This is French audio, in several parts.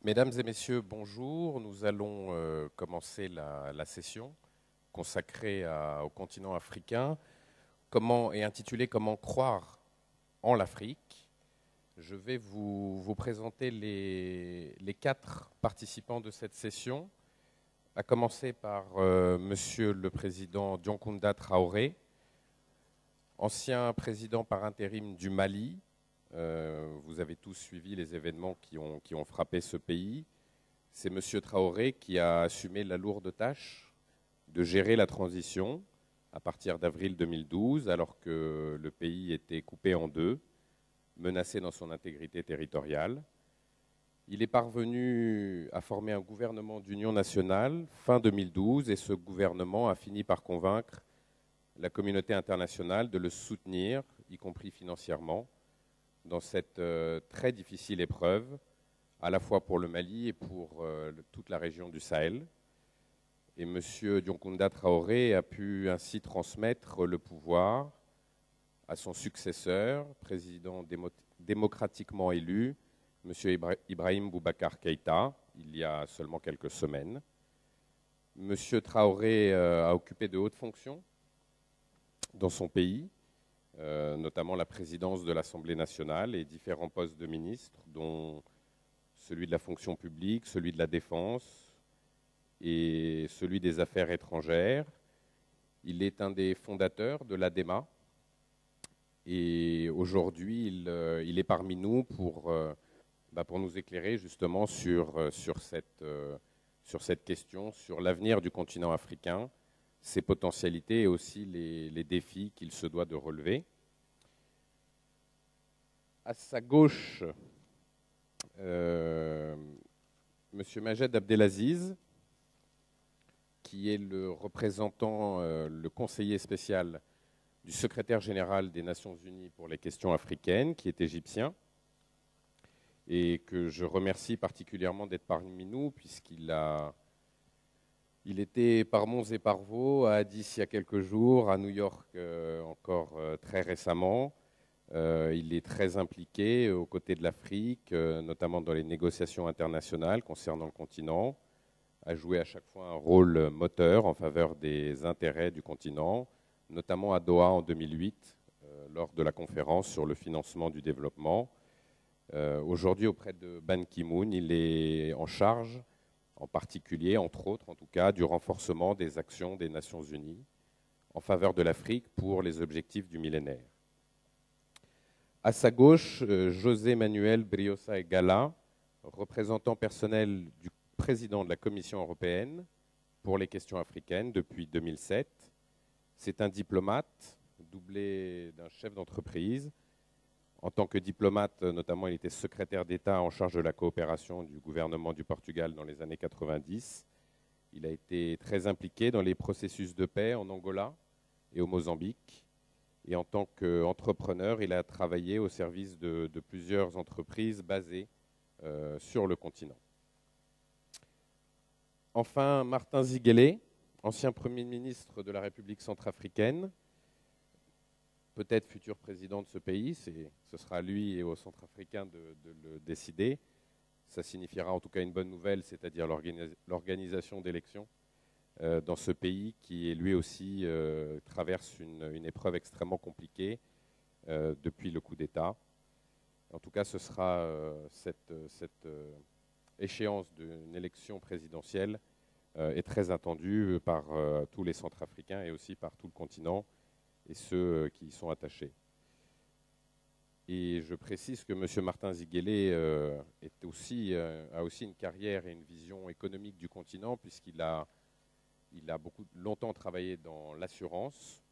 Mesdames et messieurs, bonjour. Nous allons commencer la session consacrée au continent africain et intitulée Comment croire en l'Afrique. Je vais vous présenter les 4 participants de cette session, à commencer par Monsieur le Président Dioncounda Traoré, ancien président par intérim du Mali. Vous avez tous suivi les événements qui ont frappé ce pays. C'est M. Traoré qui a assumé la lourde tâche de gérer la transition à partir d'avril 2012, alors que le pays était coupé en deux, menacé dans son intégrité territoriale. Il est parvenu à former un gouvernement d'union nationale fin 2012 et ce gouvernement a fini par convaincre la communauté internationale de le soutenir, y compris financièrement, dans cette très difficile épreuve, à la fois pour le Mali et pour toute la région du Sahel. Et M. Dioncounda Traoré a pu ainsi transmettre le pouvoir à son successeur, président démocratiquement élu, M. Ibrahim Boubacar Keïta, il y a seulement quelques semaines. M. Traoré a occupé de hautes fonctions dans son pays, notamment la présidence de l'Assemblée nationale et différents postes de ministres, dont celui de la fonction publique, celui de la défense et celui des affaires étrangères. Il est un des fondateurs de l'ADEMA et aujourd'hui il est parmi nous pour nous éclairer justement sur cette question, sur l'avenir du continent africain, ses potentialités et aussi les défis qu'il se doit de relever. À sa gauche, M. Majed Abdelaziz, qui est le représentant, le conseiller spécial du secrétaire général des Nations Unies pour les questions africaines, qui est égyptien, et que je remercie particulièrement d'être parmi nous, il était par Mons et par Vaux, à Addis il y a quelques jours, à New York encore très récemment. Il est très impliqué aux côtés de l'Afrique, notamment dans les négociations internationales concernant le continent, a joué à chaque fois un rôle moteur en faveur des intérêts du continent, notamment à Doha en 2008, lors de la conférence sur le financement du développement. Aujourd'hui, auprès de Ban Ki-moon, il est en charge, en particulier, entre autres en tout cas, du renforcement des actions des Nations Unies en faveur de l'Afrique pour les objectifs du millénaire. À sa gauche, José Manuel Briosa Gala, représentant personnel du président de la Commission européenne pour les questions africaines depuis 2007. C'est un diplomate, doublé d'un chef d'entreprise. En tant que diplomate, notamment, il était secrétaire d'État en charge de la coopération du gouvernement du Portugal dans les années 90. Il a été très impliqué dans les processus de paix en Angola et au Mozambique. Et en tant qu'entrepreneur, il a travaillé au service de plusieurs entreprises basées sur le continent. Enfin, Martin Ziguélé, ancien Premier ministre de la République centrafricaine, peut-être futur président de ce pays, ce sera à lui et aux Centrafricains de le décider. Ça signifiera en tout cas une bonne nouvelle, c'est-à-dire l'organisation d'élections dans ce pays qui lui aussi traverse une épreuve extrêmement compliquée depuis le coup d'État. En tout cas, ce sera cette échéance d'une élection présidentielle est très attendue par tous les Centrafricains et aussi par tout le continent et ceux qui y sont attachés. Et je précise que M. Martin Ziguélé a aussi une carrière et une vision économique du continent, puisqu'il a longtemps travaillé dans l'assurance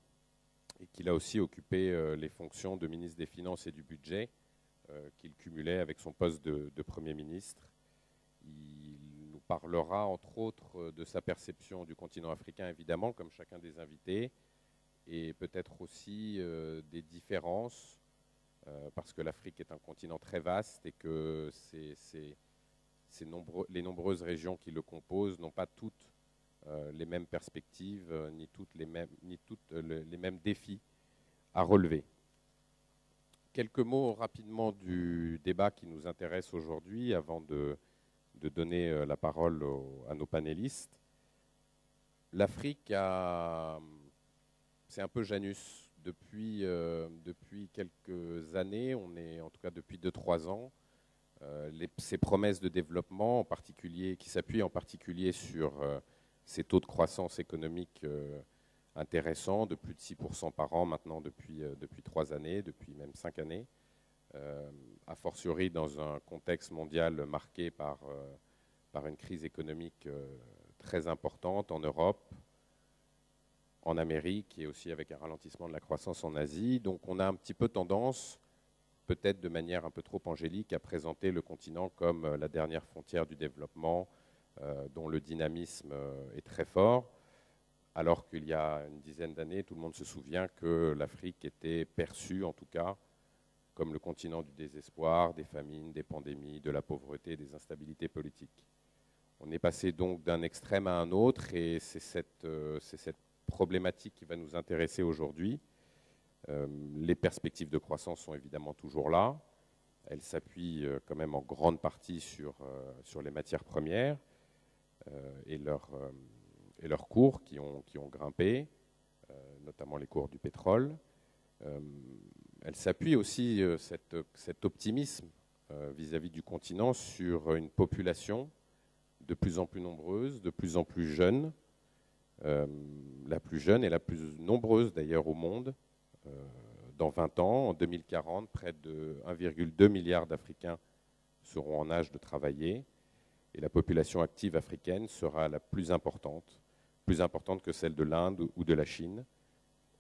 et qu'il a aussi occupé les fonctions de ministre des Finances et du Budget qu'il cumulait avec son poste de Premier ministre. Il nous parlera entre autres de sa perception du continent africain, évidemment, comme chacun des invités, et peut-être aussi des différences, parce que l'Afrique est un continent très vaste et que les nombreuses régions qui le composent n'ont pas toutes les mêmes perspectives, ni toutes les mêmes défis à relever. Quelques mots rapidement du débat qui nous intéresse aujourd'hui avant de de donner la parole à nos panélistes. L'Afrique c'est un peu Janus. Depuis quelques années, en tout cas depuis 2-3 ans, ces promesses de développement, en particulier, qui s'appuient en particulier sur ces taux de croissance économique intéressants, de plus de 6% par an maintenant depuis 3 années, depuis même 5 années, a fortiori dans un contexte mondial marqué par une crise économique très importante en Europe, en Amérique et aussi avec un ralentissement de la croissance en Asie. Donc on a un petit peu tendance, peut-être de manière un peu trop angélique, à présenter le continent comme la dernière frontière du développement, dont le dynamisme est très fort, alors qu'il y a une dizaine d'années, tout le monde se souvient que l'Afrique était perçue, en tout cas, comme le continent du désespoir, des famines, des pandémies, de la pauvreté, des instabilités politiques. On est passé donc d'un extrême à un autre, et c'est cette problématique qui va nous intéresser aujourd'hui. Les perspectives de croissance sont évidemment toujours là. Elles s'appuient quand même en grande partie sur les matières premières et leurs cours qui ont grimpé, notamment les cours du pétrole. Elles s'appuient aussi, cet optimisme vis-à-vis du continent, sur une population de plus en plus nombreuse, de plus en plus jeune, la plus jeune et la plus nombreuse d'ailleurs au monde. Dans 20 ans, en 2040, près de 1,2 milliard d'Africains seront en âge de travailler, et la population active africaine sera la plus importante que celle de l'Inde ou de la Chine.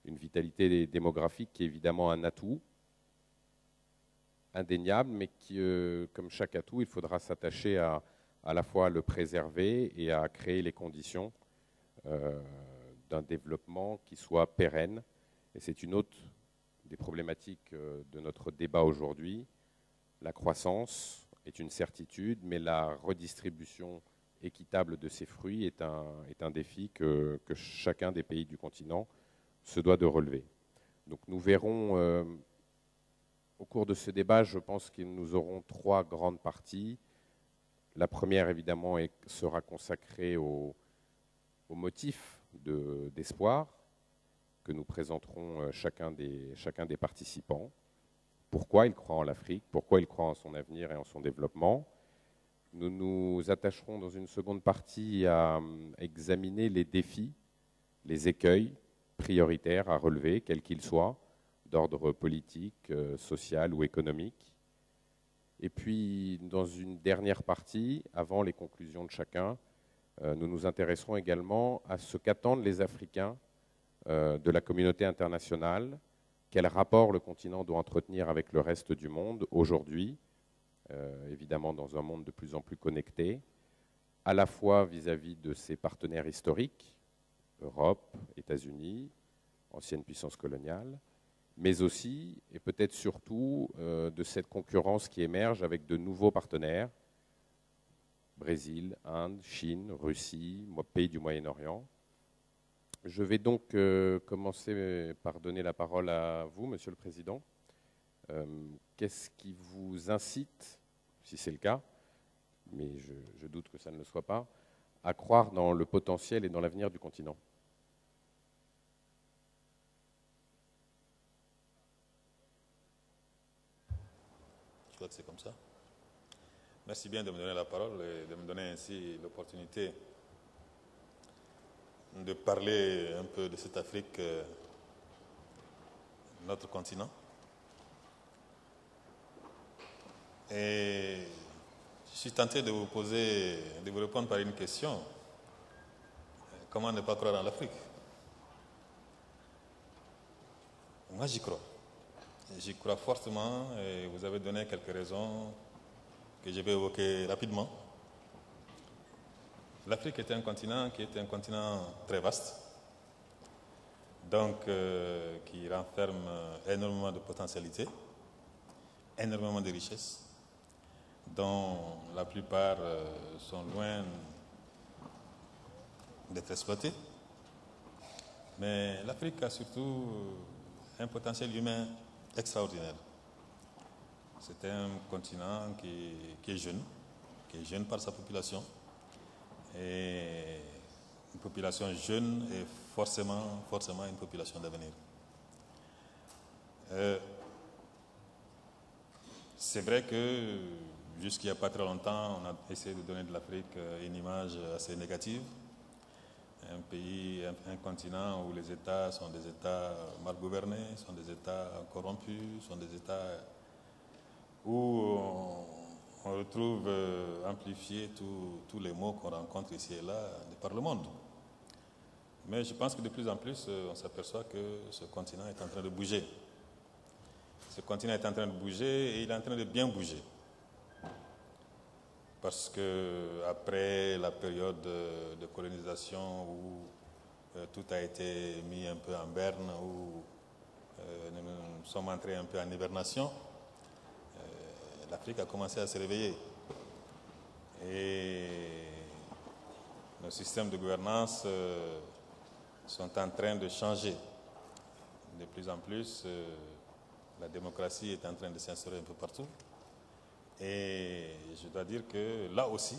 Une vitalité démographique qui est évidemment un atout indéniable, mais qui, comme chaque atout, il faudra s'attacher à la fois à le préserver et à créer les conditions d'un développement qui soit pérenne. Et c'est une autre des problématiques de notre débat aujourd'hui. La croissance est une certitude, mais la redistribution équitable de ces fruits est un défi que chacun des pays du continent se doit de relever. Donc nous verrons au cours de ce débat, je pense que nous aurons 3 grandes parties. La première, évidemment, sera consacrée au motif d'espoir que nous présenterons chacun des participants. Pourquoi ils croient en l'Afrique, pourquoi ils croient en son avenir et en son développement. Nous nous attacherons dans une seconde partie à examiner les défis, les écueils prioritaires à relever, quels qu'ils soient, d'ordre politique, social ou économique. Et puis, dans une dernière partie, avant les conclusions de chacun, nous nous intéresserons également à ce qu'attendent les Africains de la communauté internationale, quel rapport le continent doit entretenir avec le reste du monde aujourd'hui, évidemment dans un monde de plus en plus connecté, à la fois vis-à-vis de ses partenaires historiques, Europe, États-Unis, ancienne puissance coloniale, mais aussi, et peut-être surtout, de cette concurrence qui émerge avec de nouveaux partenaires, Brésil, Inde, Chine, Russie, pays du Moyen-Orient. Je vais donc commencer par donner la parole à vous, Monsieur le Président. Qu'est-ce qui vous incite, si c'est le cas, mais je doute que ça ne le soit pas, à croire dans le potentiel et dans l'avenir du continent ? Je crois que c'est comme ça. Merci bien de me donner la parole et de me donner ainsi l'opportunité de parler un peu de cette Afrique, notre continent. Et je suis tenté de vous répondre par une question. Comment ne pas croire en l'Afrique? Moi, j'y crois. J'y crois fortement et vous avez donné quelques raisons que je vais évoquer rapidement. L'Afrique est un continent qui est un continent très vaste, donc qui renferme énormément de potentialités, énormément de richesses, dont la plupart sont loin d'être exploitées. Mais l'Afrique a surtout un potentiel humain extraordinaire. C'est un continent qui est jeune, qui est jeune par sa population. Et une population jeune est forcément une population d'avenir. C'est vrai que jusqu'il n'y a pas très longtemps, on a essayé de donner de l'Afrique une image assez négative. Un pays, un continent où les États sont des États mal gouvernés, sont des États corrompus, sont des États où on retrouve amplifiés tous les maux qu'on rencontre ici et là par le monde. Mais je pense que de plus en plus, on s'aperçoit que ce continent est en train de bouger. Ce continent est en train de bouger et il est en train de bien bouger. Parce que après la période de colonisation où tout a été mis un peu en berne, où nous sommes entrés un peu en hibernation, l'Afrique a commencé à se réveiller. Et nos systèmes de gouvernance sont en train de changer. De plus en plus, la démocratie est en train de s'instaurer un peu partout. Et je dois dire que là aussi,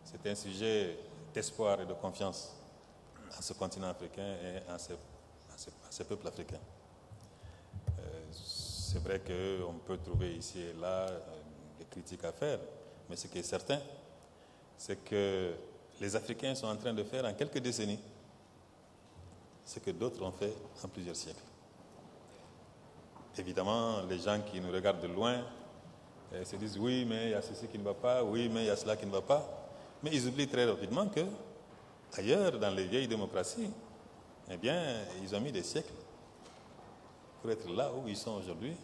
c'est un sujet d'espoir et de confiance à ce continent africain et à ces peuples africains. C'est vrai qu'on peut trouver ici et là des critiques à faire, mais ce qui est certain, c'est que les Africains sont en train de faire en quelques décennies ce que d'autres ont fait en plusieurs siècles. Évidemment, les gens qui nous regardent de loin se disent oui, mais il y a ceci qui ne va pas, oui, mais il y a cela qui ne va pas. Mais ils oublient très rapidement que, ailleurs, dans les vieilles démocraties, eh bien, ils ont mis des siècles pour être là où ils sont aujourd'hui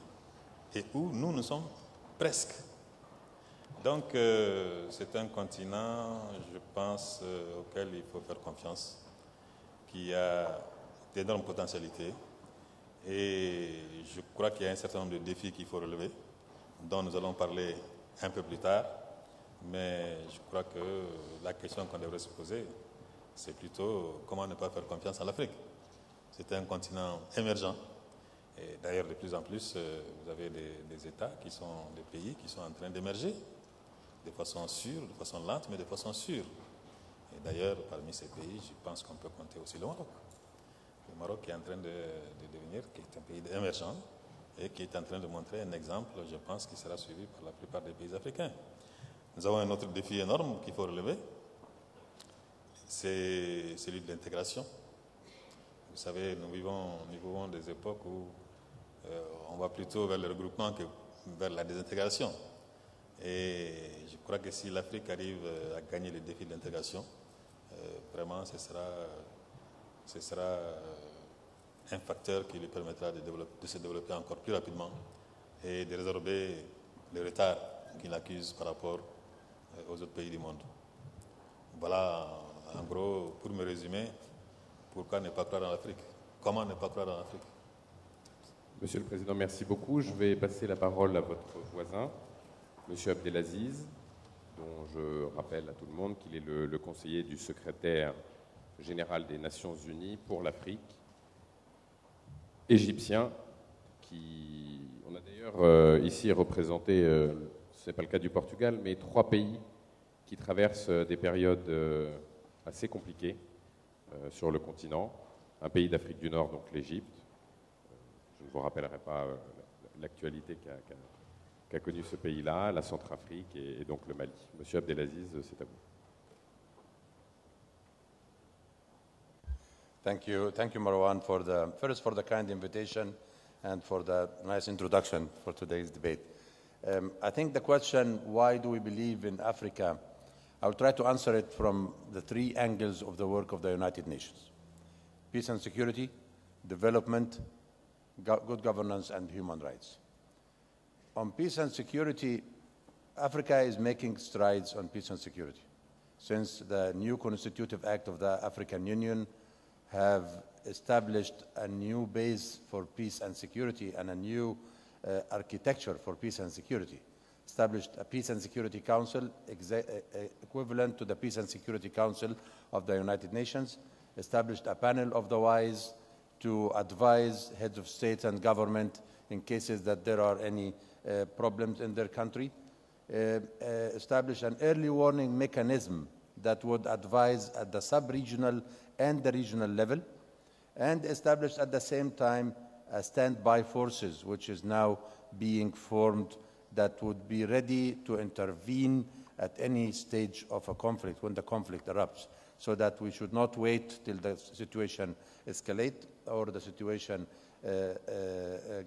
et où nous sommes presque. Donc, c'est un continent, je pense, auquel il faut faire confiance, qui a d'énormes potentialités. Et je crois qu'il y a un certain nombre de défis qu'il faut relever, dont nous allons parler un peu plus tard. Mais je crois que la question qu'on devrait se poser, c'est plutôt comment ne pas faire confiance à l'Afrique. C'est un continent émergent. Et d'ailleurs, de plus en plus, vous avez des États qui sont des pays qui sont en train d'émerger de façon sûre, de façon lente, mais de façon sûre. Et d'ailleurs, parmi ces pays, je pense qu'on peut compter aussi le Maroc. Le Maroc qui est en train de devenir, qui est un pays émergent et qui est en train de montrer un exemple, je pense, qui sera suivi par la plupart des pays africains. Nous avons un autre défi énorme qu'il faut relever, c'est celui de l'intégration. Vous savez, nous vivons des époques où on va plutôt vers le regroupement que vers la désintégration. Et je crois que si l'Afrique arrive à gagner le défi de l'intégration, vraiment ce sera un facteur qui lui permettra de se développer encore plus rapidement et de résorber le retard qu'il accuse par rapport aux autres pays du monde. Voilà, en gros, pour me résumer, pourquoi ne pas croire en l'Afrique? Comment ne pas croire en l'Afrique? Monsieur le Président, merci beaucoup. Je vais passer la parole à votre voisin, Monsieur Abdelaziz, dont je rappelle à tout le monde qu'il est le conseiller du secrétaire général des Nations Unies pour l'Afrique, égyptien, on a d'ailleurs ici représenté, ce n'est pas le cas du Portugal, mais 3 pays qui traversent des périodes assez compliquées sur le continent. Un pays d'Afrique du Nord, donc l'Égypte. Je ne vous rappellerai pas l'actualité qu'a connue ce pays-là, la Centrafrique et donc le Mali. Monsieur Abdelaziz, c'est à vous. Thank you, Marwan, for the kind invitation and for the nice introduction for today's debate. I think the question, why do we believe in Africa? I'll try to answer it from the 3 angles of the work of the United Nations: peace and security, development, good governance, and human rights. On peace and security, Africa is making strides on peace and security. Since the new Constitutive Act of the African Union have established a new base for peace and security and a new architecture for peace and security, established a Peace and Security Council equivalent to the Peace and Security Council of the United Nations, established a panel of the wise to advise heads of state and government in cases that there are any problems in their country, establish an early warning mechanism that would advise at the sub-regional and the regional level, and establish at the same time a standby forces, which is now being formed, that would be ready to intervene at any stage of a conflict when the conflict erupts, so that we should not wait till the situation escalates or the situation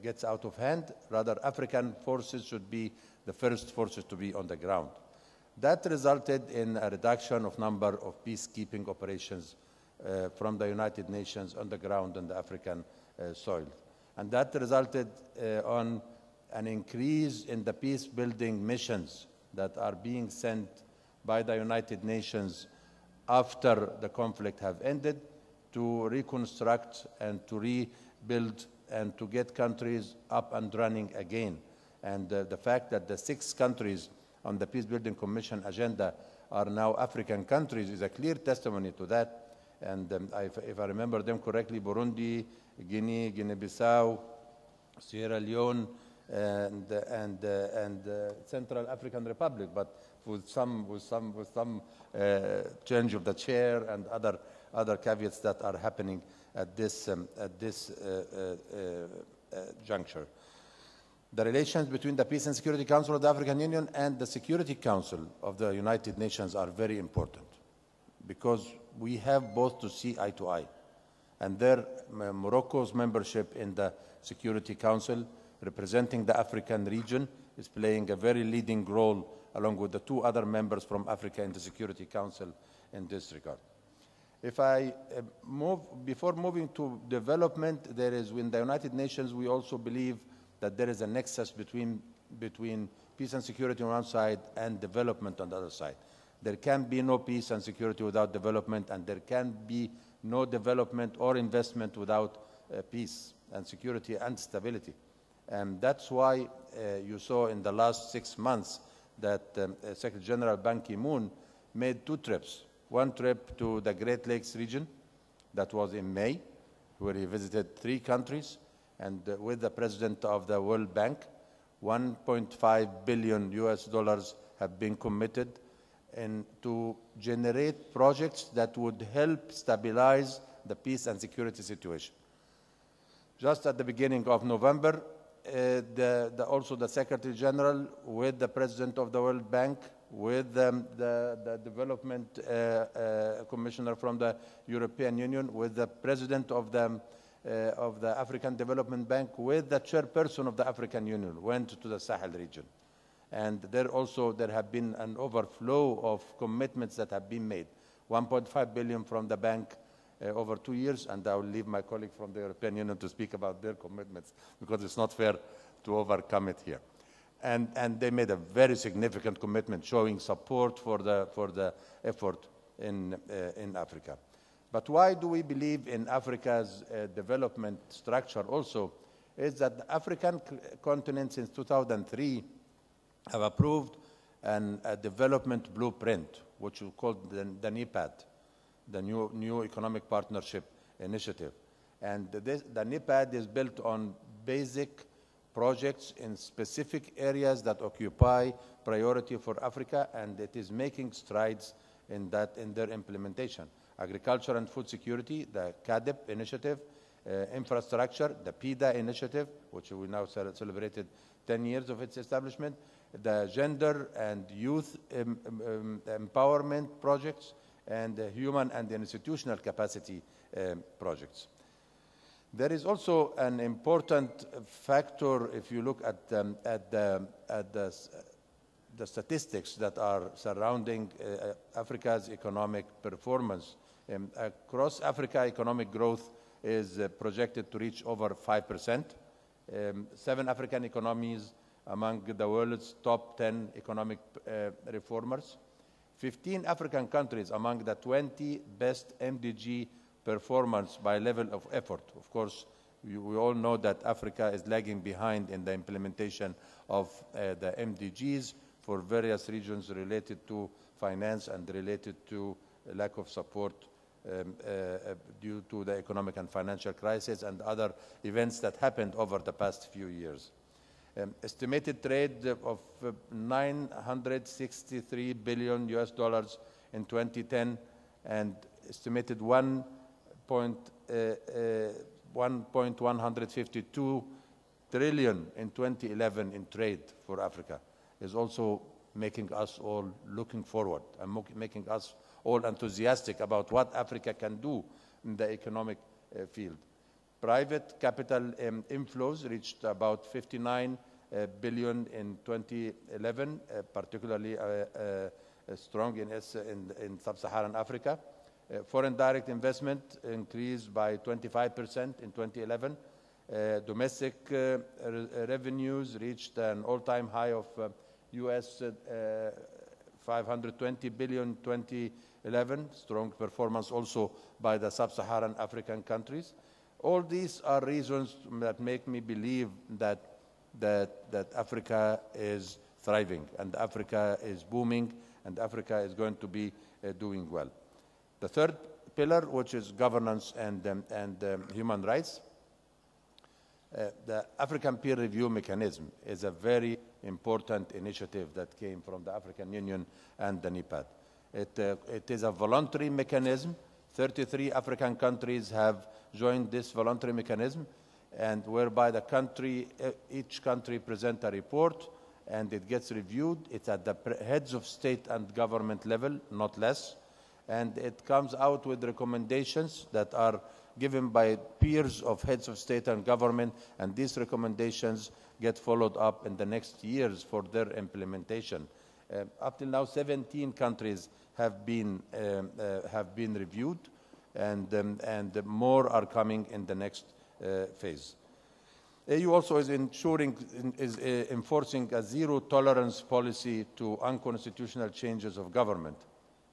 gets out of hand. Rather, African forces should be the first forces to be on the ground. That resulted in a reduction of number of peacekeeping operations from the United Nations on the ground on the African soil. And that resulted on an increase in the peace-building missions that are being sent by the United Nations after the conflict have ended to reconstruct and to rebuild and to get countries up and running again. And the fact that the 6 countries on the Peace-Building Commission agenda are now African countries is a clear testimony to that. And if I remember them correctly, Burundi, Guinea, Guinea-Bissau, Sierra Leone, and Central African Republic, but with some change of the chair and other caveats that are happening at this juncture. The relations between the Peace and Security Council of the African Union and the Security Council of the United Nations are very important, because we have both to see eye to eye. And there, Morocco's membership in the Security Council, representing the African region, is playing a very leading role, along with the 2 other members from Africa in the Security Council in this regard. If I before moving to development, there is, in the United Nations, we also believe that there is a nexus between peace and security on one side and development on the other side. There can be no peace and security without development, and there can be no development or investment without peace and security and stability. And that's why you saw in the last 6 months that Secretary General Ban Ki-moon made 2 trips. One trip to the Great Lakes region, that was in May, where he visited 3 countries, and with the president of the World Bank, $1.5 billion have been committed to generate projects that would help stabilize the peace and security situation. Just at the beginning of November, also the Secretary General, with the President of the World Bank, with the Development Commissioner from the European Union, with the President of the African Development Bank, with the Chairperson of the African Union, went to the Sahel region. And there have been an overflow of commitments that have been made. 1.5 billion from the bank over 2 years, and I will leave my colleague from the European Union to speak about their commitments, because it's not fair to overcome it here. And they made a very significant commitment showing support for the effort in Africa. But why do we believe in Africa's development structure also is that the African continent since 2003 have approved a development blueprint, which we call the NEPAD, the New Economic Partnership Initiative. And the NEPAD is built on basic projects in specific areas that occupy priority for Africa, and it is making strides in their implementation. Agriculture and food security, the CAADP initiative, infrastructure, the PIDA initiative, which we now celebrated 10 years of its establishment, the gender and youth empowerment projects, and the human and institutional capacity projects. There is also an important factor if you look at the statistics that are surrounding Africa's economic performance. Across Africa, economic growth is projected to reach over 5%. 7 African economies among the world's top 10 economic reformers. 15 African countries among the 20 best MDG performance by level of effort. Of course, we all know that Africa is lagging behind in the implementation of the MDGs for various regions related to finance and related to lack of support due to the economic and financial crisis and other events that happened over the past few years. Estimated trade of $963 billion US dollars in 2010 and estimated 1.152 trillion in 2011 in trade for Africa is also making us all looking forward and making us all enthusiastic about what Africa can do in the economic field. Private capital inflows reached about 59 billion in 2011, particularly strong in sub-Saharan Africa. Foreign direct investment increased by 25% in 2011. Domestic revenues reached an all-time high of US 520 billion in 2011. Strong performance also by the sub-Saharan African countries. All these are reasons that make me believe that Africa is thriving and Africa is booming and Africa is going to be doing well. The third pillar, which is governance and human rights, the African peer review mechanism is a very important initiative that came from the African Union and the NEPAD. It is a voluntary mechanism. 33 African countries have joined this voluntary mechanism, and whereby each country presents a report and it gets reviewed. It's at the heads of state and government level, not less, and it comes out with recommendations that are given by peers of heads of state and government, and these recommendations get followed up in the next years for their implementation. Up till now, 17 countries have been reviewed, and more are coming in the next phase. AU also is enforcing a zero-tolerance policy to unconstitutional changes of government,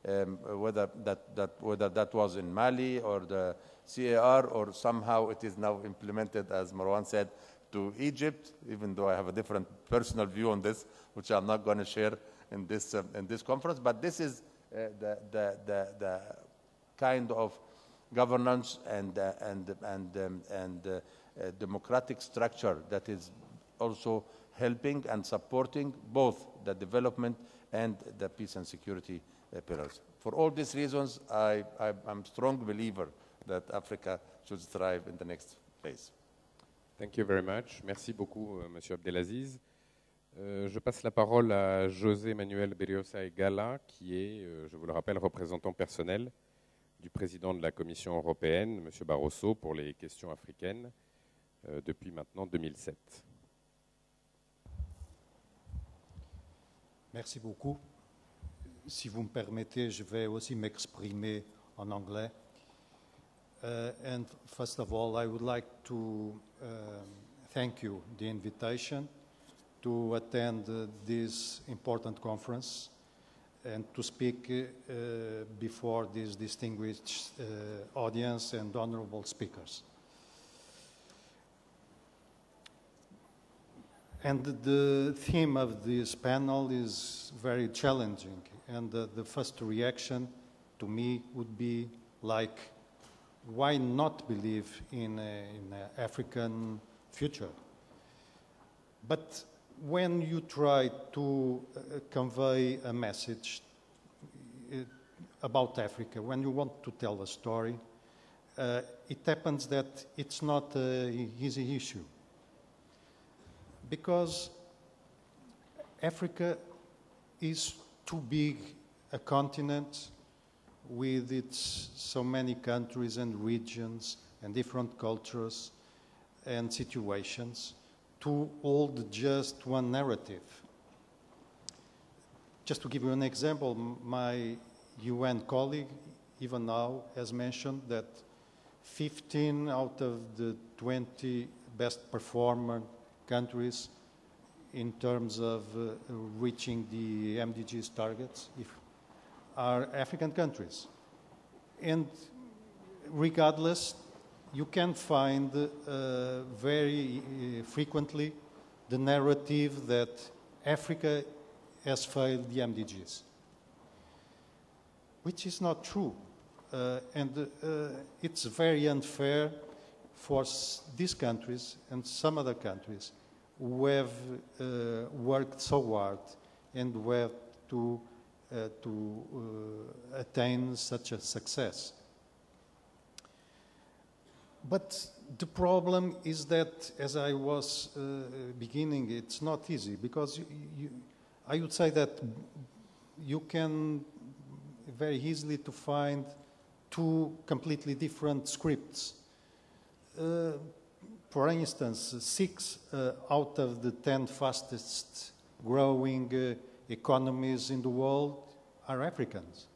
whether that was in Mali or the CAR, or somehow it is now implemented, as Marwan said, to Egypt, even though I have a different personal view on this, which I'm not going to share in this conference. But this is the kind of governance and democratic structure that is also helping and supporting both the development and the peace and security pillars. For all these reasons, I'm a strong believer that Africa should thrive in the next phase. Thank you very much. Merci beaucoup, Monsieur Abdelaziz. Je passe la parole à José Manuel Berrioza Gala, qui est, je vous le rappelle, représentant personnel du président de la Commission européenne, Monsieur Barroso, pour les questions africaines depuis maintenant 2007. Merci beaucoup. Si vous me permettez, je vais aussi m'exprimer en anglais. And first of all, I would like to thank you the invitation to attend this important conference and to speak before this distinguished audience and honorable speakers. And the theme of this panel is very challenging, and the first reaction to me would be like, why not believe in an African future? But when you try to convey a message about Africa, when you want to tell a story, it happens that it's not an easy issue. Because Africa is too big a continent with its so many countries and regions and different cultures and situations to hold just one narrative. Just to give you an example, my UN colleague, even now, has mentioned that 15 out of the 20 best performer countries in terms of reaching the MDGs targets are African countries. And regardless, you can find very frequently the narrative that Africa has failed the MDGs, which is not true. And it's very unfair for these countries and some other countries who have worked so hard and who have to attain such a success. But the problem is that, as I was beginning, it's not easy, because I would say that you can very easily to find two completely different scripts. For instance, 6 out of the 10 fastest growing economies in the world are Africans.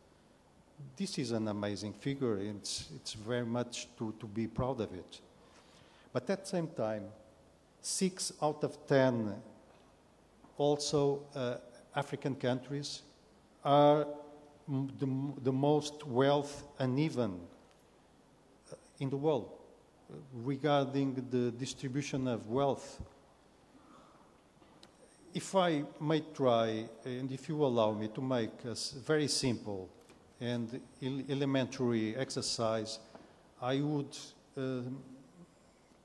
This is an amazing figure. It's very much to be proud of it. But at the same time, 6 out of 10 also African countries are the most wealth uneven in the world regarding the distribution of wealth. If I may try, and if you allow me to make a very simple and elementary exercise, I would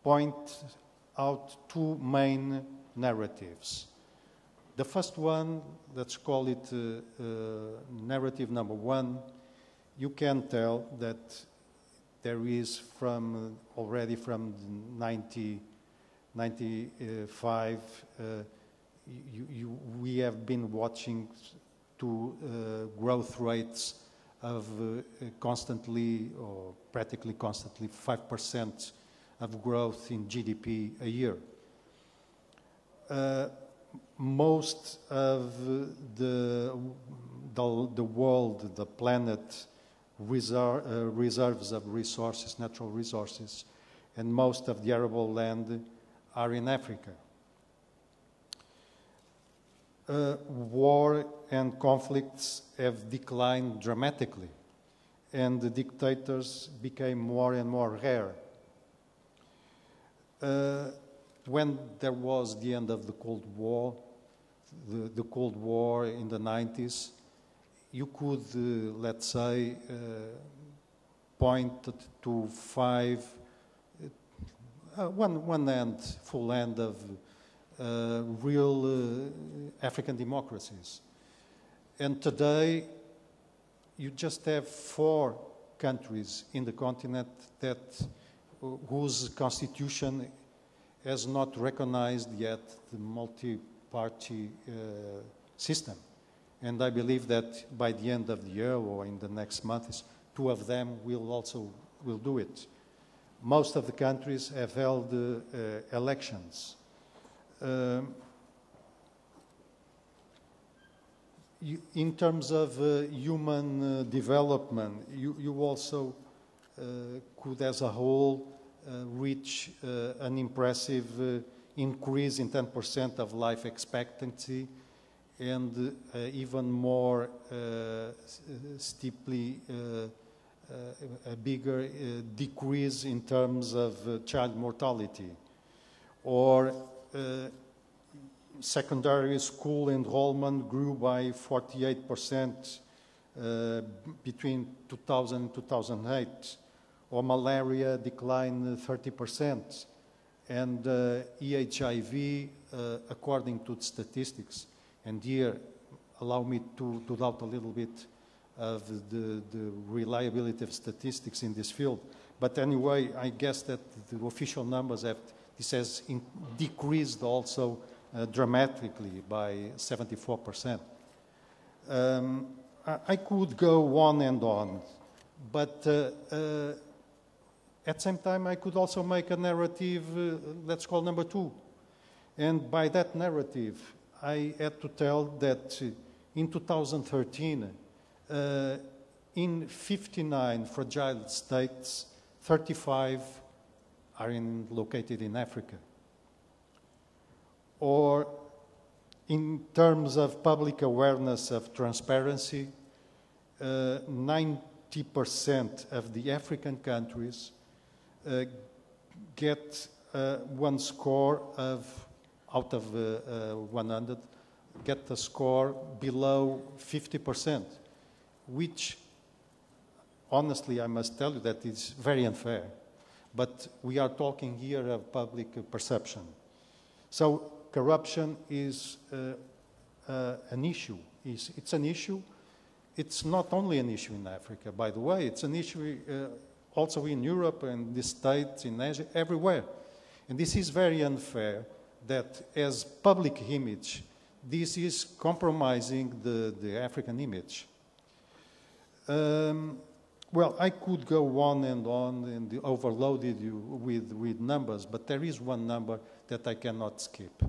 point out 2 main narratives. The first one, let's call it narrative number 1. You can tell that there is already from 1995, we have been watching growth rates of constantly or practically constantly 5% of growth in GDP a year. Most of the world, the planet, reserves of resources, natural resources, and most of the arable land are in Africa. War and conflicts have declined dramatically, and the dictators became more and more rare. When there was the end of the Cold War, the Cold War in the 90s, you could, let's say, point to 5, one full end of real African democracies. And today, you just have 4 countries in the continent whose constitution has not recognized yet the multi-party system. And I believe that by the end of the year or in the next months, 2 of them will do it. Most of the countries have held elections. In terms of human development, you also could, as a whole, reach an impressive increase in 10% of life expectancy, and even more steeply a bigger decrease in terms of child mortality. Or secondary school enrollment grew by 48% between 2000 and 2008. Or malaria declined 30%. And EHIV, according to the statistics, and here allow me to doubt a little bit of the reliability of statistics in this field. But anyway, I guess that the official numbers this has decreased also dramatically by 74%. I could go on and on, but at the same time, I could also make a narrative, let's call number 2. And by that narrative, I had to tell that in 2013, in 59 fragile states, 35 are located in Africa. Or in terms of public awareness of transparency, 90% of the African countries get 1 score out of 100, get a score below 50%, which, honestly, I must tell you that is very unfair. But we are talking here of public perception. So corruption is an issue. It's an issue. It's not only an issue in Africa, by the way. It's an issue also in Europe and the States, in Asia, everywhere. And this is very unfair that as public image, this is compromising the African image. Well, I could go on and overloaded you with numbers, but there is one number that I cannot skip.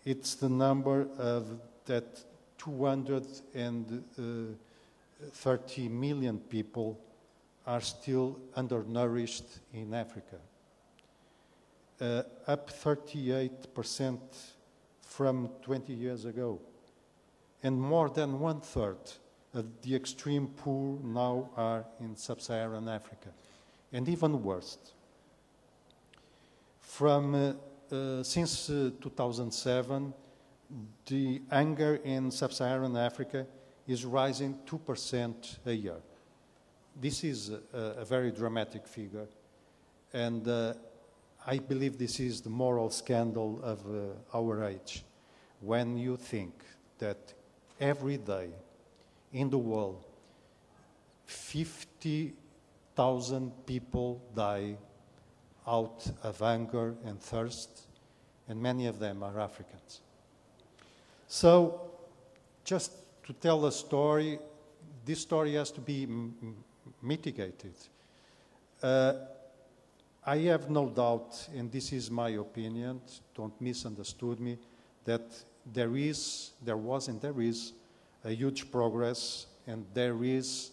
It's the number of that 230 million people are still undernourished in Africa, up 38% from 20 years ago, and more than 1/3 of the extreme poor now are in sub-Saharan Africa, and even worse. Since 2007, the hunger in sub-Saharan Africa is rising 2% a year. This is a very dramatic figure, and I believe this is the moral scandal of our age, when you think that every day in the world, 50,000 people die out of hunger and thirst, and many of them are Africans. So, just to tell a story, this story has to be mitigated. I have no doubt, and this is my opinion, don't misunderstand me, that there was and there is a huge progress, and there is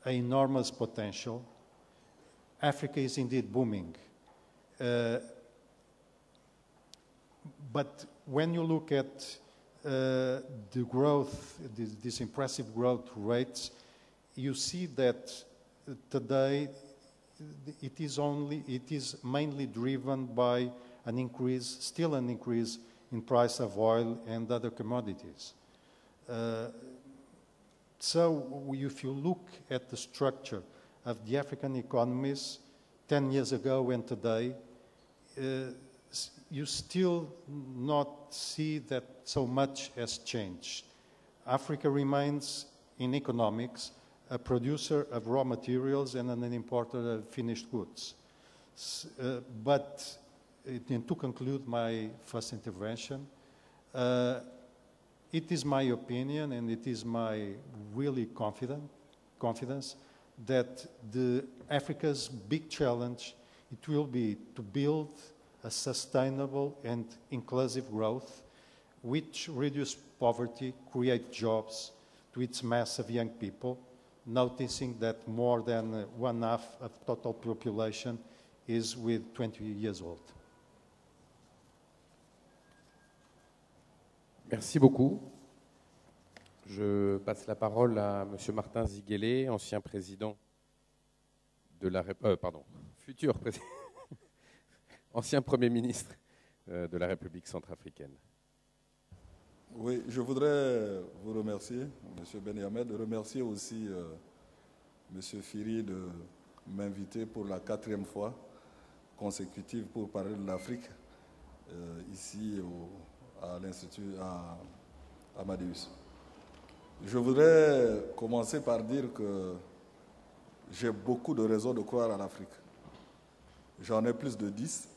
enormous potential. Africa is indeed booming. But when you look at the growth, these impressive growth rates, you see that today it is mainly driven by an increase, still an increase in price of oil and other commodities. So if you look at the structure of the African economies 10 years ago and today, you still not see that so much has changed. Africa remains, in economics, a producer of raw materials and an importer of finished goods. But to conclude my first intervention, it is my opinion and it is my really confidence that Africa's big challenge, it will be to build a sustainable and inclusive growth which reduce poverty, create jobs to its mass of young people, noticing that more than 1/2 of total population is with 20 years old. Merci beaucoup. Je passe la parole à M. Martin Ziguélé, ancien président de la futur président, ancien Premier ministre de la République centrafricaine. Oui, je voudrais vous remercier, M. Ben Hamed, remercier aussi M. Firi de m'inviter pour la 4e fois consécutive pour parler de l'Afrique ici à l'Institut à Amadeus. Je voudrais commencer par dire que j'ai beaucoup de raisons de croire à l'Afrique. J'en ai plus de 10,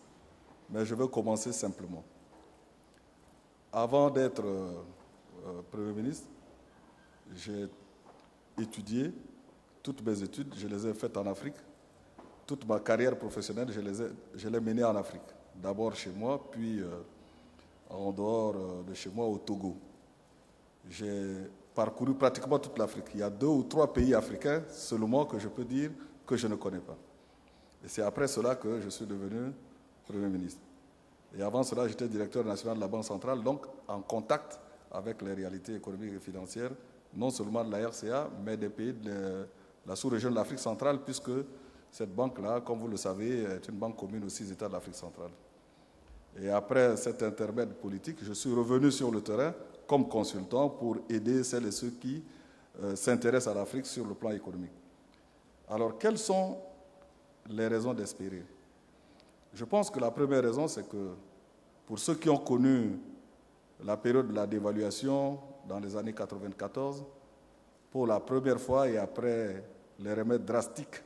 mais je veux commencer simplement. Avant d'être Premier ministre, j'ai étudié, toutes mes études, je les ai faites en Afrique. Toute ma carrière professionnelle, je l'ai menée en Afrique. D'abord chez moi, puis en dehors de chez moi au Togo. J'ai parcouru pratiquement toute l'Afrique. Il y a 2 ou 3 pays africains seulement que je peux dire que je ne connais pas. Et c'est après cela que je suis devenu Premier ministre. Et avant cela, j'étais directeur national de la Banque centrale, donc en contact avec les réalités économiques et financières, non seulement de la RCA, mais des pays de la sous-région de l'Afrique centrale, puisque cette banque-là, comme vous le savez, est une banque commune aux 6 États de l'Afrique centrale. Et après cet intermède politique, je suis revenu sur le terrain comme consultant pour aider celles et ceux qui s'intéressent à l'Afrique sur le plan économique. Alors, quelles sont les raisons d'espérer ? Je pense que la première raison, c'est que Pour ceux qui ont connu la période de la dévaluation dans les années 94, pour la première fois et après les remèdes drastiques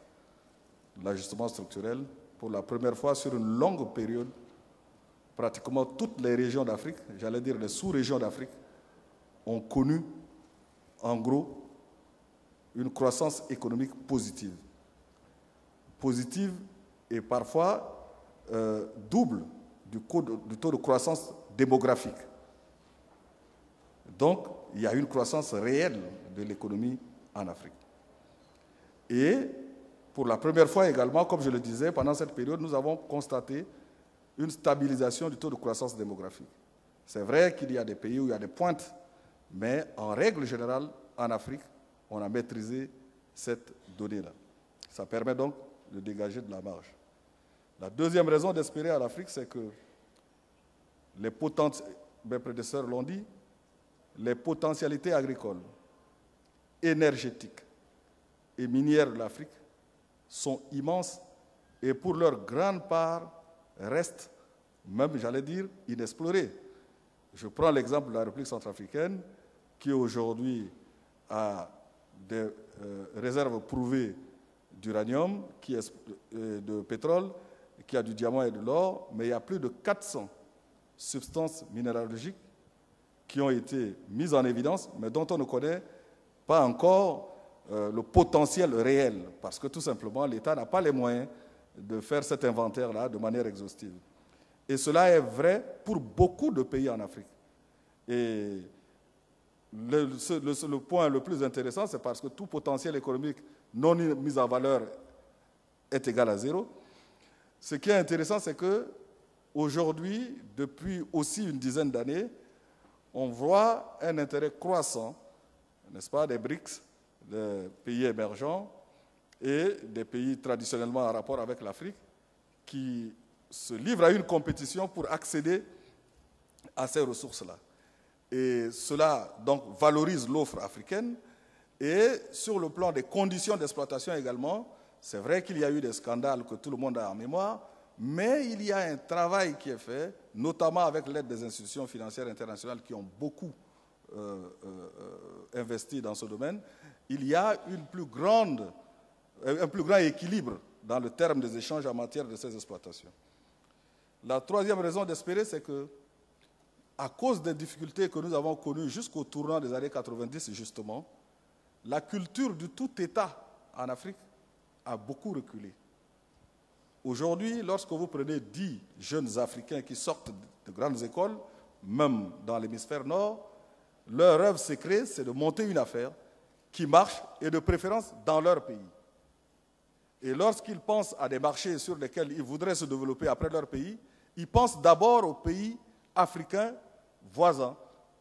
de l'ajustement structurel, pour la première fois sur une longue période, pratiquement toutes les régions d'Afrique, j'allais dire les sous-régions d'Afrique, ont connu, en gros, une croissance économique positive. Positive et parfois double du taux de croissance démographique. Donc, il y a une croissance réelle de l'économie en Afrique. Et pour la première fois également, comme je le disais, pendant cette période, nous avons constaté une stabilisation du taux de croissance démographique. C'est vrai qu'il y a des pays où il y a des pointes, mais en règle générale, en Afrique, on a maîtrisé cette donnée-là. Ça permet donc de dégager de la marge. La deuxième raison d'espérer en Afrique, c'est que mes prédécesseurs l'ont dit, les potentialités agricoles, énergétiques et minières de l'Afrique sont immenses et pour leur grande part restent, même j'allais dire, inexplorées. Je prends l'exemple de la République centrafricaine qui aujourd'hui a des réserves prouvées d'uranium, de pétrole, qui a du diamant et de l'or, mais il y a plus de 400 substances minéralogiques qui ont été mises en évidence, mais dont on ne connaît pas encore le potentiel réel, parce que tout simplement, l'État n'a pas les moyens de faire cet inventaire-là de manière exhaustive. Et cela est vrai pour beaucoup de pays en Afrique. Et le point le plus intéressant, c'est parce que tout potentiel économique non mis en valeur est égal à zéro. Ce qui est intéressant, c'est qu'aujourd'hui, depuis aussi une dizaine d'années, on voit un intérêt croissant, n'est-ce pas, des BRICS, des pays émergents et des pays traditionnellement en rapport avec l'Afrique, qui se livrent à une compétition pour accéder à ces ressources-là. Et cela donc valorise l'offre africaine. Et sur le plan des conditions d'exploitation également, c'est vrai qu'il y a eu des scandales que tout le monde a en mémoire, mais il y a un travail qui est fait, notamment avec l'aide des institutions financières internationales qui ont beaucoup investi dans ce domaine. Il y a un plus grand équilibre dans le terme des échanges en matière de ces exploitations. La troisième raison d'espérer, c'est que, à cause des difficultés que nous avons connues jusqu'au tournant des années 90, justement, la culture du tout État en Afrique a beaucoup reculé. Aujourd'hui, lorsque vous prenez 10 jeunes Africains qui sortent de grandes écoles, même dans l'hémisphère nord, leur rêve secret, c'est de monter une affaire qui marche, et de préférence dans leur pays. Et lorsqu'ils pensent à des marchés sur lesquels ils voudraient se développer après leur pays, ils pensent d'abord aux pays africains voisins,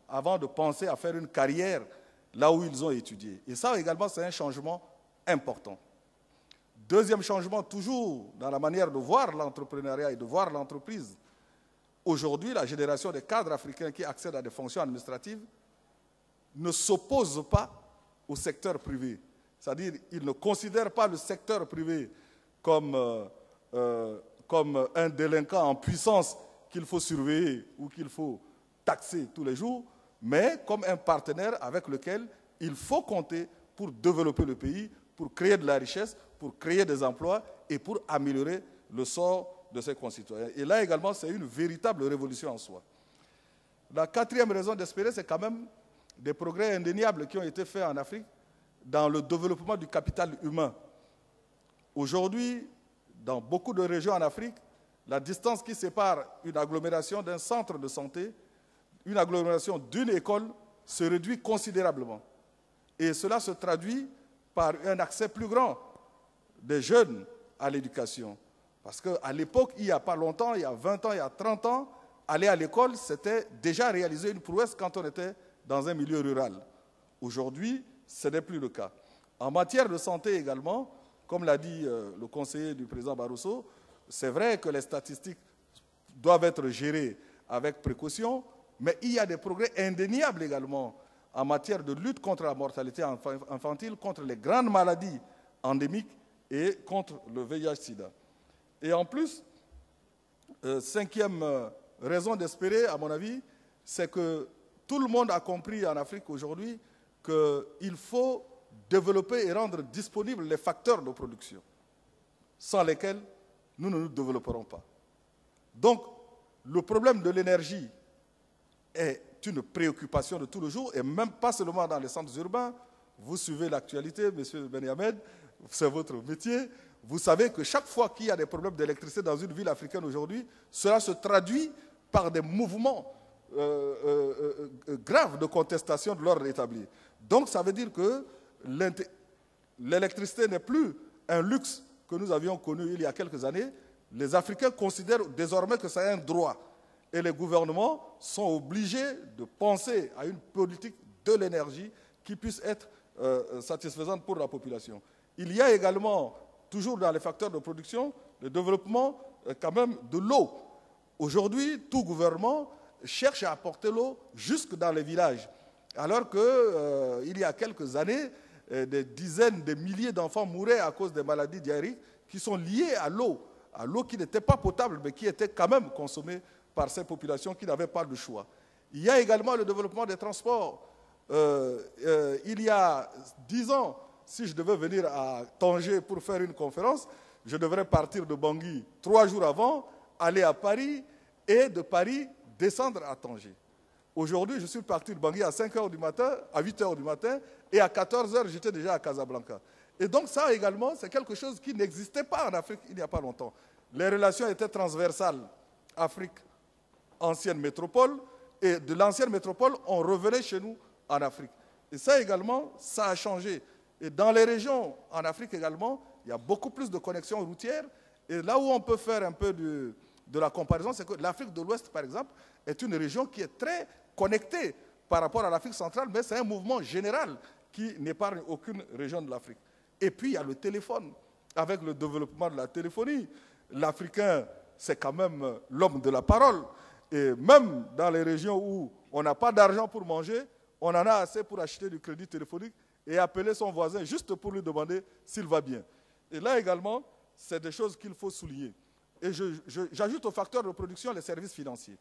avant de penser à faire une carrière là où ils ont étudié. Et ça également, c'est un changement important. Deuxième changement, toujours dans la manière de voir l'entrepreneuriat et de voir l'entreprise. Aujourd'hui, la génération des cadres africains qui accèdent à des fonctions administratives ne s'oppose pas au secteur privé. C'est-à-dire, ils ne considèrent pas le secteur privé comme un délinquant en puissance qu'il faut surveiller ou qu'il faut taxer tous les jours, mais comme un partenaire avec lequel il faut compter pour développer le pays, pour créer de la richesse, pour créer des emplois et pour améliorer le sort de ses concitoyens. Et là également, c'est une véritable révolution en soi. La quatrième raison d'espérer, c'est quand même des progrès indéniables qui ont été faits en Afrique dans le développement du capital humain. Aujourd'hui, dans beaucoup de régions en Afrique, la distance qui sépare une agglomération d'un centre de santé, une agglomération d'une école, se réduit considérablement. Et cela se traduit par un accès plus grand des jeunes à l'éducation. Parce qu'à l'époque, il n'y a pas longtemps, il y a 20 ans, il y a 30 ans, aller à l'école, c'était déjà réaliser une prouesse quand on était dans un milieu rural. Aujourd'hui, ce n'est plus le cas. En matière de santé également, comme l'a dit le conseiller du président Barroso, c'est vrai que les statistiques doivent être gérées avec précaution, mais il y a des progrès indéniables également en matière de lutte contre la mortalité infantile, contre les grandes maladies endémiques et contre le VIH-Sida. Et en plus, cinquième raison d'espérer, à mon avis, c'est que tout le monde a compris en Afrique aujourd'hui qu'il faut développer et rendre disponibles les facteurs de production, sans lesquels nous ne nous développerons pas. Donc, le problème de l'énergie est une préoccupation de tous les jours, et même pas seulement dans les centres urbains. Vous suivez l'actualité, M. Ben-Hamed, c'est votre métier. Vous savez que chaque fois qu'il y a des problèmes d'électricité dans une ville africaine aujourd'hui, cela se traduit par des mouvements graves de contestation de l'ordre établi. Donc ça veut dire que l'électricité n'est plus un luxe que nous avions connu il y a quelques années. Les Africains considèrent désormais que c'est un droit. Et les gouvernements sont obligés de penser à une politique de l'énergie qui puisse être satisfaisante pour la population. Il y a également, toujours dans les facteurs de production, le développement quand même de l'eau. Aujourd'hui, tout gouvernement cherche à apporter l'eau jusque dans les villages. Alors qu'il y a quelques années, des dizaines de milliers d'enfants mouraient à cause des maladies diarrhéiques qui sont liées à l'eau qui n'était pas potable, mais qui était quand même consommée par ces populations qui n'avaient pas le choix. Il y a également le développement des transports. Il y a 10 ans, si je devais venir à Tanger pour faire une conférence, je devrais partir de Bangui 3 jours avant, aller à Paris et de Paris descendre à Tanger. Aujourd'hui, je suis parti de Bangui à 5 h du matin, à 8 h du matin, et à 14 h, j'étais déjà à Casablanca. Et donc ça également, c'est quelque chose qui n'existait pas en Afrique il n'y a pas longtemps. Les relations étaient transversales. Afrique, ancienne métropole, et de l'ancienne métropole, on revenait chez nous en Afrique. Et ça également, ça a changé. Et dans les régions en Afrique également, il y a beaucoup plus de connexions routières. Et là où on peut faire un peu de la comparaison, c'est que l'Afrique de l'Ouest, par exemple, est une région qui est très connectée par rapport à l'Afrique centrale, mais c'est un mouvement général qui n'épargne aucune région de l'Afrique. Et puis, il y a le téléphone. Avec le développement de la téléphonie, l'Africain, c'est quand même l'homme de la parole. Et même dans les régions où on n'a pas d'argent pour manger, on en a assez pour acheter du crédit téléphonique et appeler son voisin juste pour lui demander s'il va bien. Et là également, c'est des choses qu'il faut souligner. Et j'ajoute au facteur de production les services financiers.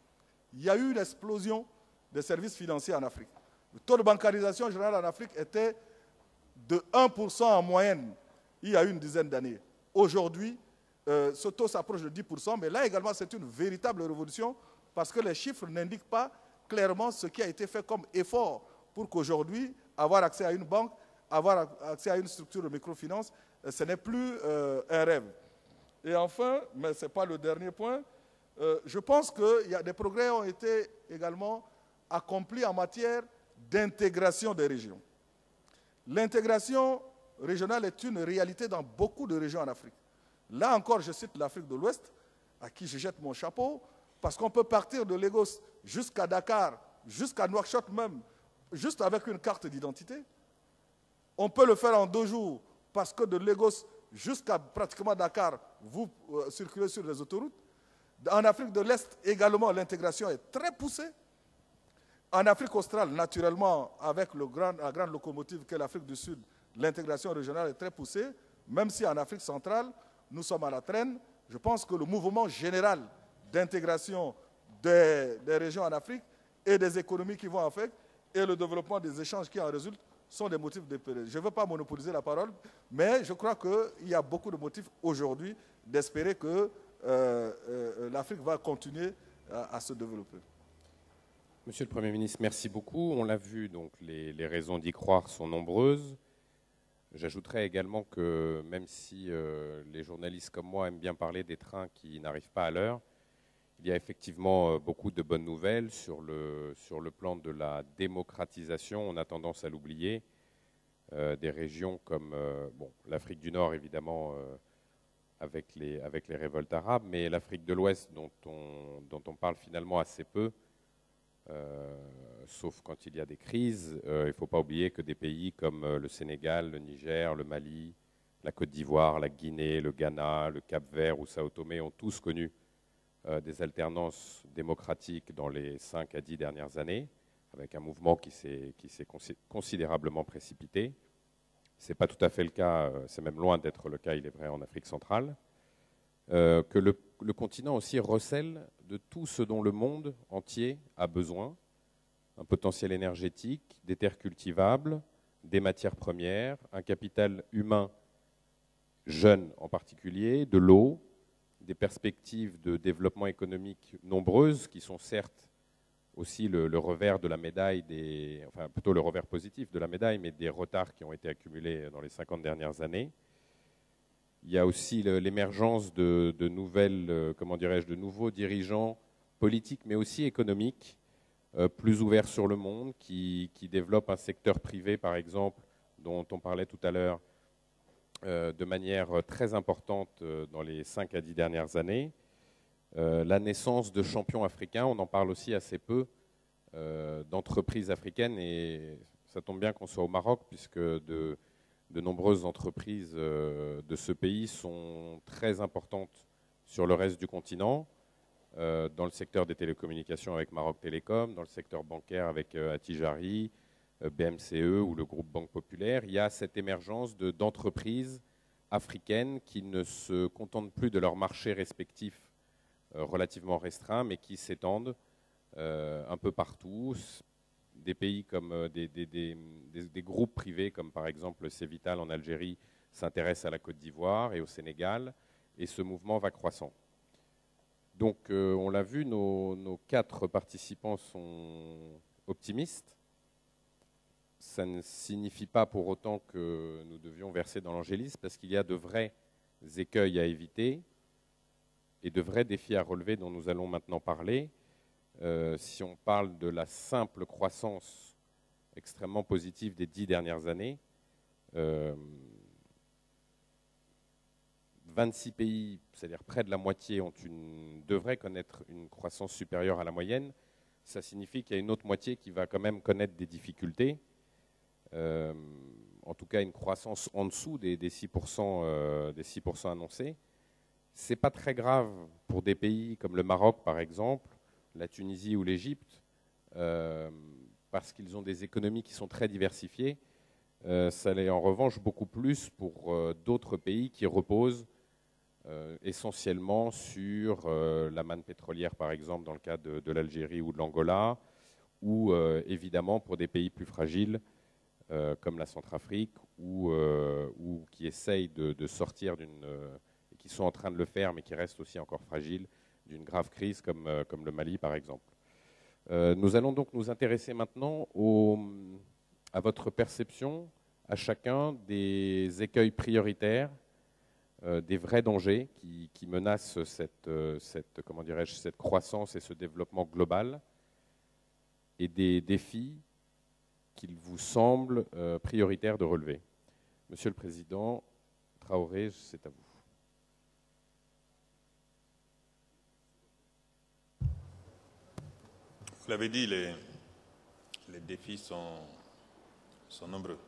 Il y a eu une explosion des services financiers en Afrique. Le taux de bancarisation générale en Afrique était de 1% en moyenne il y a une dizaine d'années. Aujourd'hui, ce taux s'approche de 10%, mais là également c'est une véritable révolution parce que les chiffres n'indiquent pas clairement ce qui a été fait comme effort pour qu'aujourd'hui, avoir accès à une banque, avoir accès à une structure de microfinance, ce n'est plus un rêve. Et enfin, mais ce n'est pas le dernier point, je pense que des progrès ont été également accomplis en matière d'intégration des régions. L'intégration régionale est une réalité dans beaucoup de régions en Afrique. Là encore, je cite l'Afrique de l'Ouest, à qui je jette mon chapeau, parce qu'on peut partir de Lagos jusqu'à Dakar, jusqu'à Nouakchott même, juste avec une carte d'identité. On peut le faire en 2 jours, parce que de Lagos jusqu'à pratiquement Dakar, vous circulez sur les autoroutes. En Afrique de l'Est, également, l'intégration est très poussée. En Afrique australe, naturellement, avec la grande locomotive qu'est l'Afrique du Sud, l'intégration régionale est très poussée, même si en Afrique centrale, nous sommes à la traîne. Je pense que le mouvement général d'intégration des régions en Afrique et des économies qui vont en Afrique et le développement des échanges qui en résultent sont des motifs d'espérer. Je ne veux pas monopoliser la parole, mais je crois qu'il y a beaucoup de motifs aujourd'hui d'espérer que l'Afrique va continuer à se développer. Monsieur le Premier ministre, merci beaucoup. On l'a vu, donc les raisons d'y croire sont nombreuses. J'ajouterais également que même si les journalistes comme moi aiment bien parler des trains qui n'arrivent pas à l'heure, il y a effectivement beaucoup de bonnes nouvelles sur le plan de la démocratisation. On a tendance à l'oublier. Des régions comme l'Afrique du Nord, évidemment, avec les révoltes arabes, mais l'Afrique de l'Ouest, dont on parle finalement assez peu, sauf quand il y a des crises. Il ne faut pas oublier que des pays comme le Sénégal, le Niger, le Mali, la Côte d'Ivoire, la Guinée, le Ghana, le Cap-Vert ou Sao Tomé ont tous connu des alternances démocratiques dans les 5 à 10 dernières années, avec un mouvement qui s'est considérablement précipité. Ce n'est pas tout à fait le cas, c'est même loin d'être le cas, il est vrai, en Afrique centrale. que le continent aussi recèle de tout ce dont le monde entier a besoin, un potentiel énergétique, des terres cultivables, des matières premières, un capital humain jeune en particulier, de l'eau, des perspectives de développement économique nombreuses qui sont certes aussi le revers de la médaille, enfin plutôt le revers positif de la médaille, mais des retards qui ont été accumulés dans les 50 dernières années. Il y a aussi l'émergence de nouvelles, comment dirais-je, de nouveaux dirigeants politiques, mais aussi économiques, plus ouverts sur le monde, qui développent un secteur privé, par exemple, dont on parlait tout à l'heure, de manière très importante dans les 5 à 10 dernières années. La naissance de champions africains, on en parle aussi assez peu, d'entreprises africaines, et ça tombe bien qu'on soit au Maroc, puisque de nombreuses entreprises de ce pays sont très importantes sur le reste du continent, dans le secteur des télécommunications avec Maroc Télécom, dans le secteur bancaire avec Attijari, BMCE ou le groupe Banque Populaire. Il y a cette émergence d'entreprises africaines qui ne se contentent plus de leur marché respectif relativement restreint, mais qui s'étendent un peu partout. Des pays comme des groupes privés, comme par exemple Cévital en Algérie, s'intéressent à la Côte d'Ivoire et au Sénégal, et ce mouvement va croissant. Donc, on l'a vu, nos 4 participants sont optimistes. Ça ne signifie pas pour autant que nous devions verser dans l'angélisme, parce qu'il y a de vrais écueils à éviter et de vrais défis à relever dont nous allons maintenant parler. Si on parle de la simple croissance extrêmement positive des 10 dernières années, 26 pays, c'est-à-dire près de la moitié, devraient connaître une croissance supérieure à la moyenne. Ça signifie qu'il y a une autre moitié qui va quand même connaître des difficultés. En tout cas, une croissance en dessous des 6% annoncés. Ce n'est pas très grave pour des pays comme le Maroc, par exemple, la Tunisie ou l'Égypte, parce qu'ils ont des économies qui sont très diversifiées. Ça l'est en revanche beaucoup plus pour d'autres pays qui reposent essentiellement sur la manne pétrolière, par exemple, dans le cas de l'Algérie ou de l'Angola, ou évidemment pour des pays plus fragiles, comme la Centrafrique, ou qui essayent de sortir et qui sont en train de le faire, mais qui restent aussi encore fragiles, d'une grave crise comme le Mali, par exemple. Nous allons donc nous intéresser maintenant à votre perception, à chacun, des écueils prioritaires, des vrais dangers qui menacent cette croissance et ce développement global, et des défis qu'il vous semble prioritaire de relever. Monsieur le Président Traoré, c'est à vous. Vous l'avez dit, les défis sont nombreux.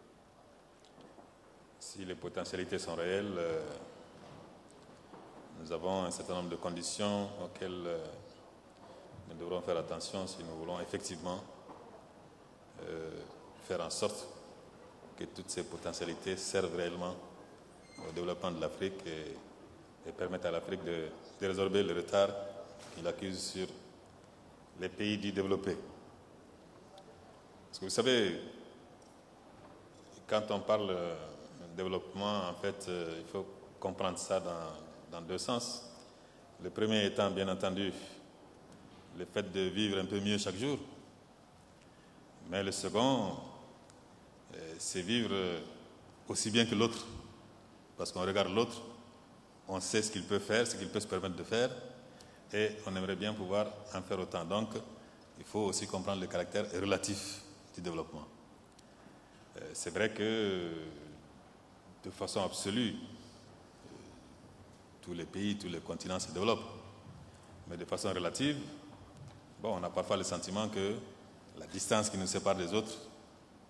Si les potentialités sont réelles, nous avons un certain nombre de conditions auxquelles nous devrons faire attention si nous voulons effectivement faire en sorte que toutes ces potentialités servent réellement au développement de l'Afrique et permettent à l'Afrique de résorber le retard qu'il accuse sur les pays dits développés. Parce que vous savez, quand on parle de développement, en fait, il faut comprendre ça dans 2 sens. Le premier étant, bien entendu, le fait de vivre un peu mieux chaque jour. Mais le second, c'est vivre aussi bien que l'autre. Parce qu'on regarde l'autre, on sait ce qu'il peut faire, ce qu'il peut se permettre de faire, et on aimerait bien pouvoir en faire autant. Donc, il faut aussi comprendre le caractère relatif du développement. C'est vrai que, de façon absolue, tous les pays, tous les continents se développent. Mais de façon relative, bon, on a parfois le sentiment que la distance qui nous sépare des autres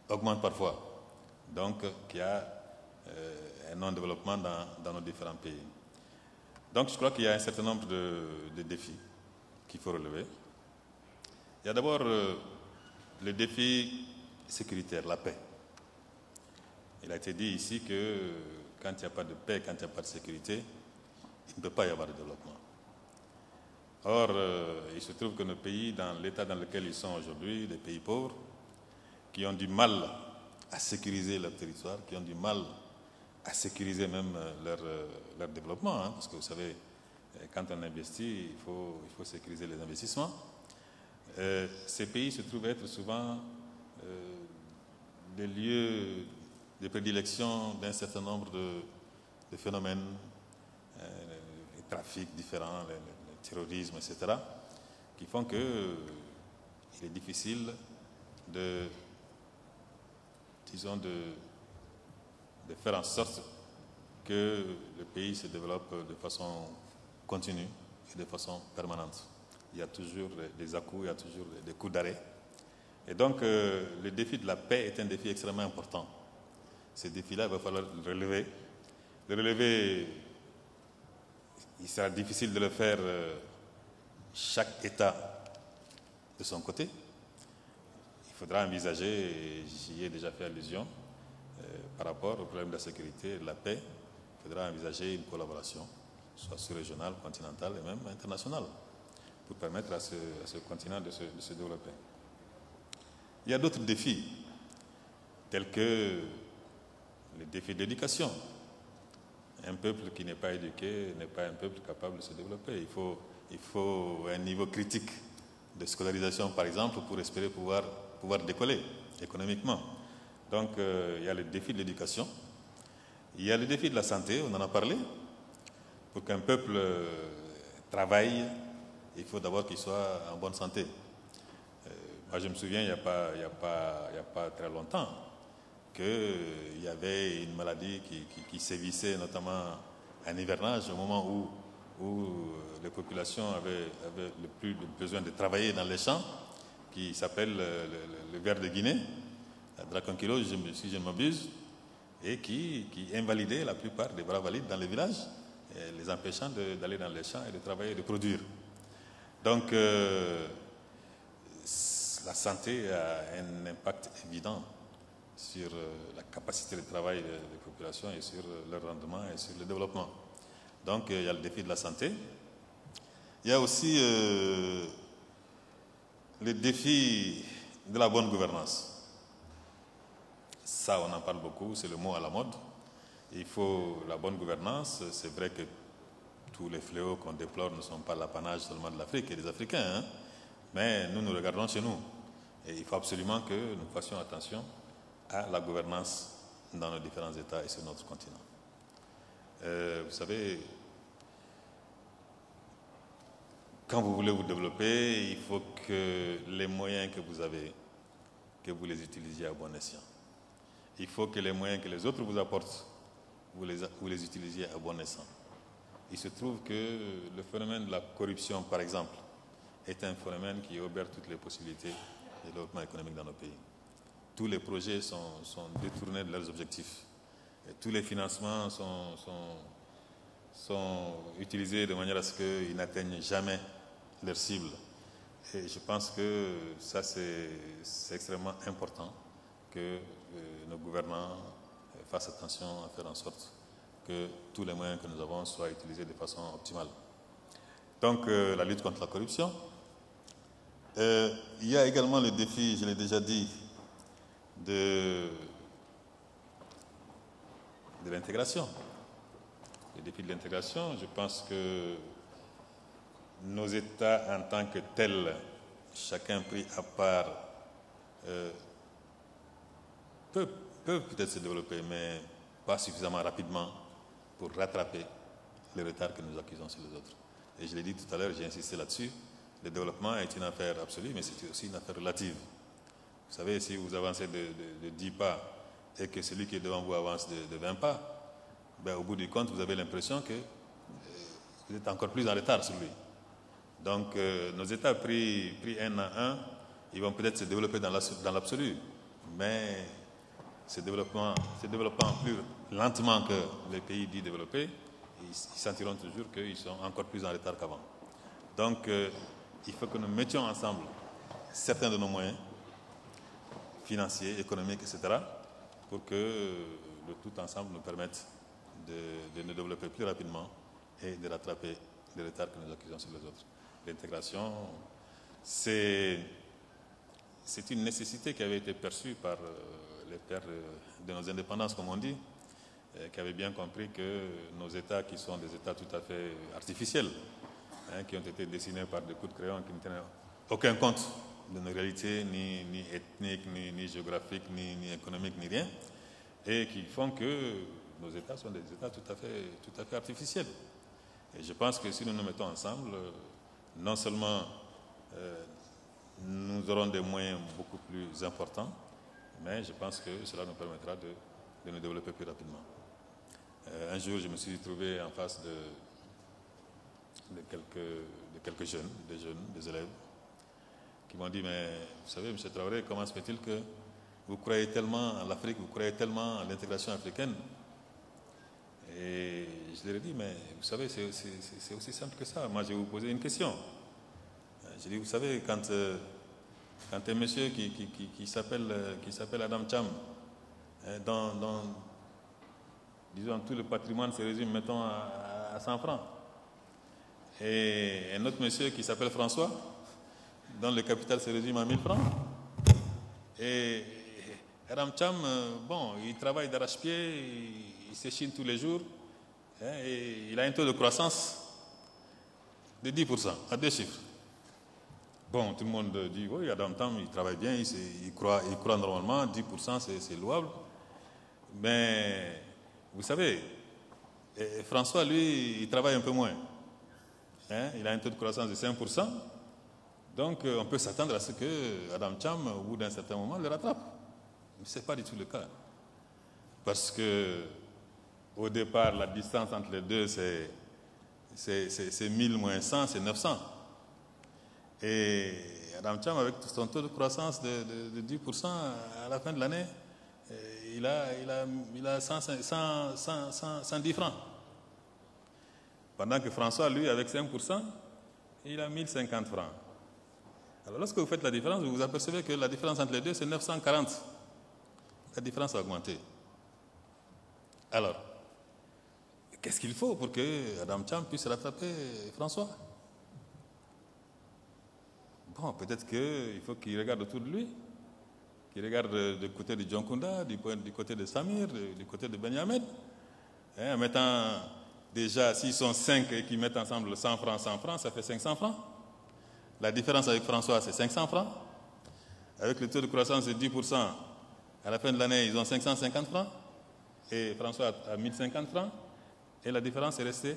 augmente parfois. Donc, qu'il y a un non-développement dans nos différents pays. Donc, je crois qu'il y a un certain nombre de défis qu'il faut relever. Il y a d'abord le défi sécuritaire, la paix. Il a été dit ici que quand il n'y a pas de paix, quand il n'y a pas de sécurité, il ne peut pas y avoir de développement. Or, il se trouve que nos pays, dans l'état dans lequel ils sont aujourd'hui, des pays pauvres, qui ont du mal à sécuriser leur territoire, qui ont du mal à sécuriser même leur développement, hein, parce que vous savez, quand on investit, il faut sécuriser les investissements. Ces pays se trouvent être souvent des lieux de prédilection d'un certain nombre de phénomènes, les trafics différents, le terrorisme, etc., qui font qu'il est difficile de faire en sorte que le pays se développe de façon continue et de façon permanente. Il y a toujours des à-coups, il y a toujours des coups d'arrêt. Et donc, le défi de la paix est un défi extrêmement important. Ce défi-là, il va falloir le relever. Le relever, il sera difficile de le faire chaque État de son côté. Il faudra envisager, et j'y ai déjà fait allusion, par rapport au problème de la sécurité et de la paix, il faudra envisager une collaboration, soit sous-régionale, continentale et même internationale, pour permettre à ce continent de se développer. Il y a d'autres défis, tels que les défis d'éducation. Un peuple qui n'est pas éduqué n'est pas un peuple capable de se développer. Il faut un niveau critique de scolarisation, par exemple, pour espérer pouvoir décoller économiquement. Donc, il y a le défi de l'éducation. Il y a le défi de la santé, on en a parlé. Pour qu'un peuple travaille, il faut d'abord qu'il soit en bonne santé. Moi, je me souviens, il n'y a pas très longtemps, qu'il y avait une maladie qui sévissait, notamment en hivernage, au moment où les populations avaient le plus besoin de travailler dans les champs, qui s'appelle le ver de Guinée, la dracunculose, si je ne m'abuse, et qui invalidait la plupart des bras valides dans les villages, les empêchant d'aller dans les champs et de travailler et de produire. Donc, la santé a un impact évident sur la capacité de travail des populations et sur leur rendement et sur le développement. Donc, il y a le défi de la santé. Il y a aussi le défi de la bonne gouvernance. Ça, on en parle beaucoup, c'est le mot à la mode. Il faut la bonne gouvernance. C'est vrai que tous les fléaux qu'on déplore ne sont pas l'apanage seulement de l'Afrique et des Africains, hein, mais nous regardons chez nous. Et il faut absolument que nous fassions attention à la gouvernance dans nos différents États et sur notre continent. Vous savez, quand vous voulez vous développer, il faut que les moyens que vous avez, que vous les utilisiez à bon escient. Il faut que les moyens que les autres vous apportent, vous les utilisiez à bon escient. Il se trouve que le phénomène de la corruption, par exemple, est un phénomène qui obère toutes les possibilités de développement économique dans nos pays. Tous les projets sont détournés de leurs objectifs. Et tous les financements sont utilisés de manière à ce qu'ils n'atteignent jamais leur cible. Et je pense que ça, c'est extrêmement important que nos gouvernants fassent attention à faire en sorte que tous les moyens que nous avons soient utilisés de façon optimale. Donc, la lutte contre la corruption. Il y a également le défi, je l'ai déjà dit, de l'intégration. Le défi de l'intégration, je pense que nos États en tant que tels, chacun pris à part, peuvent peut-être se développer, mais pas suffisamment rapidement pour rattraper le retard que nous accusons sur les autres. Et je l'ai dit tout à l'heure, j'ai insisté là-dessus, le développement est une affaire absolue, mais c'est aussi une affaire relative. Vous savez, si vous avancez de 10 pas et que celui qui est devant vous avance de 20 pas, ben, au bout du compte, vous avez l'impression que vous êtes encore plus en retard sur lui. Donc, nos États pris un à un, ils vont peut-être se développer dans l'absolu, mais se développant plus lentement que les pays dits développés, ils sentiront toujours qu'ils sont encore plus en retard qu'avant. Donc, il faut que nous mettions ensemble certains de nos moyens financiers, économiques, etc., pour que le tout ensemble nous permette de nous développer plus rapidement et de rattraper le retard que nous accusons sur les autres. L'intégration, c'est une nécessité qui avait été perçue par les pères de nos indépendances, comme on dit, qui avaient bien compris que nos États, qui sont des États tout à fait artificiels, qui ont été dessinés par des coups de crayon qui ne tenaient aucun compte de nos réalités, ni ethniques, ni géographiques, ni économiques, ni rien, et qui font que nos États sont des États tout à fait artificiels. Et je pense que si nous nous mettons ensemble, non seulement nous aurons des moyens beaucoup plus importants, mais je pense que cela nous permettra de nous développer plus rapidement. Un jour, je me suis trouvé en face de quelques jeunes, des élèves, qui m'ont dit, mais vous savez, M. Traoré, comment se fait-il que vous croyez tellement en l'Afrique, vous croyez tellement en l'intégration africaine? Et je leur ai dit, mais vous savez, c'est aussi simple que ça. Moi, je vais vous poser une question. Je dis, vous savez, quand un monsieur qui s'appelle Adam Cham, disons, tout le patrimoine se résume, mettons, à 100 francs. Et un autre monsieur qui s'appelle François, dont le capital se résume à 1000 francs. Et Adam Cham, bon, il travaille d'arrache-pied, il s'échine tous les jours, et il a un taux de croissance de 10%, à 2 chiffres. Bon, tout le monde dit, oui, Adam Cham, il travaille bien, il croit normalement, 10%, c'est louable. Mais, vous savez, François, lui, il travaille un peu moins. Il a un taux de croissance de 5%. Donc, on peut s'attendre à ce que Adam Cham, au bout d'un certain moment, le rattrape. Mais ce n'est pas du tout le cas. Parce que, au départ, la distance entre les deux, c'est 1000 moins 100, c'est 900. Et Adam Cham, avec son taux de croissance de 10%, à la fin de l'année, il a 110 francs. Pendant que François, lui, avec 5%, il a 1050 francs. Alors, lorsque vous faites la différence, vous vous apercevez que la différence entre les deux, c'est 940. La différence a augmenté. Alors, qu'est-ce qu'il faut pour que Adam Cham puisse rattraper François? Bon, peut-être qu'il faut qu'il regarde autour de lui, qu'il regarde du côté de John Kunda, du côté de Samir, du côté de Benyamin, en mettant déjà, s'ils sont 5 et qu'ils mettent ensemble 100 francs, ça fait 500 francs. La différence avec François, c'est 500 francs. Avec le taux de croissance de 10%, à la fin de l'année, ils ont 550 francs. Et François a 1050 francs. Et la différence est restée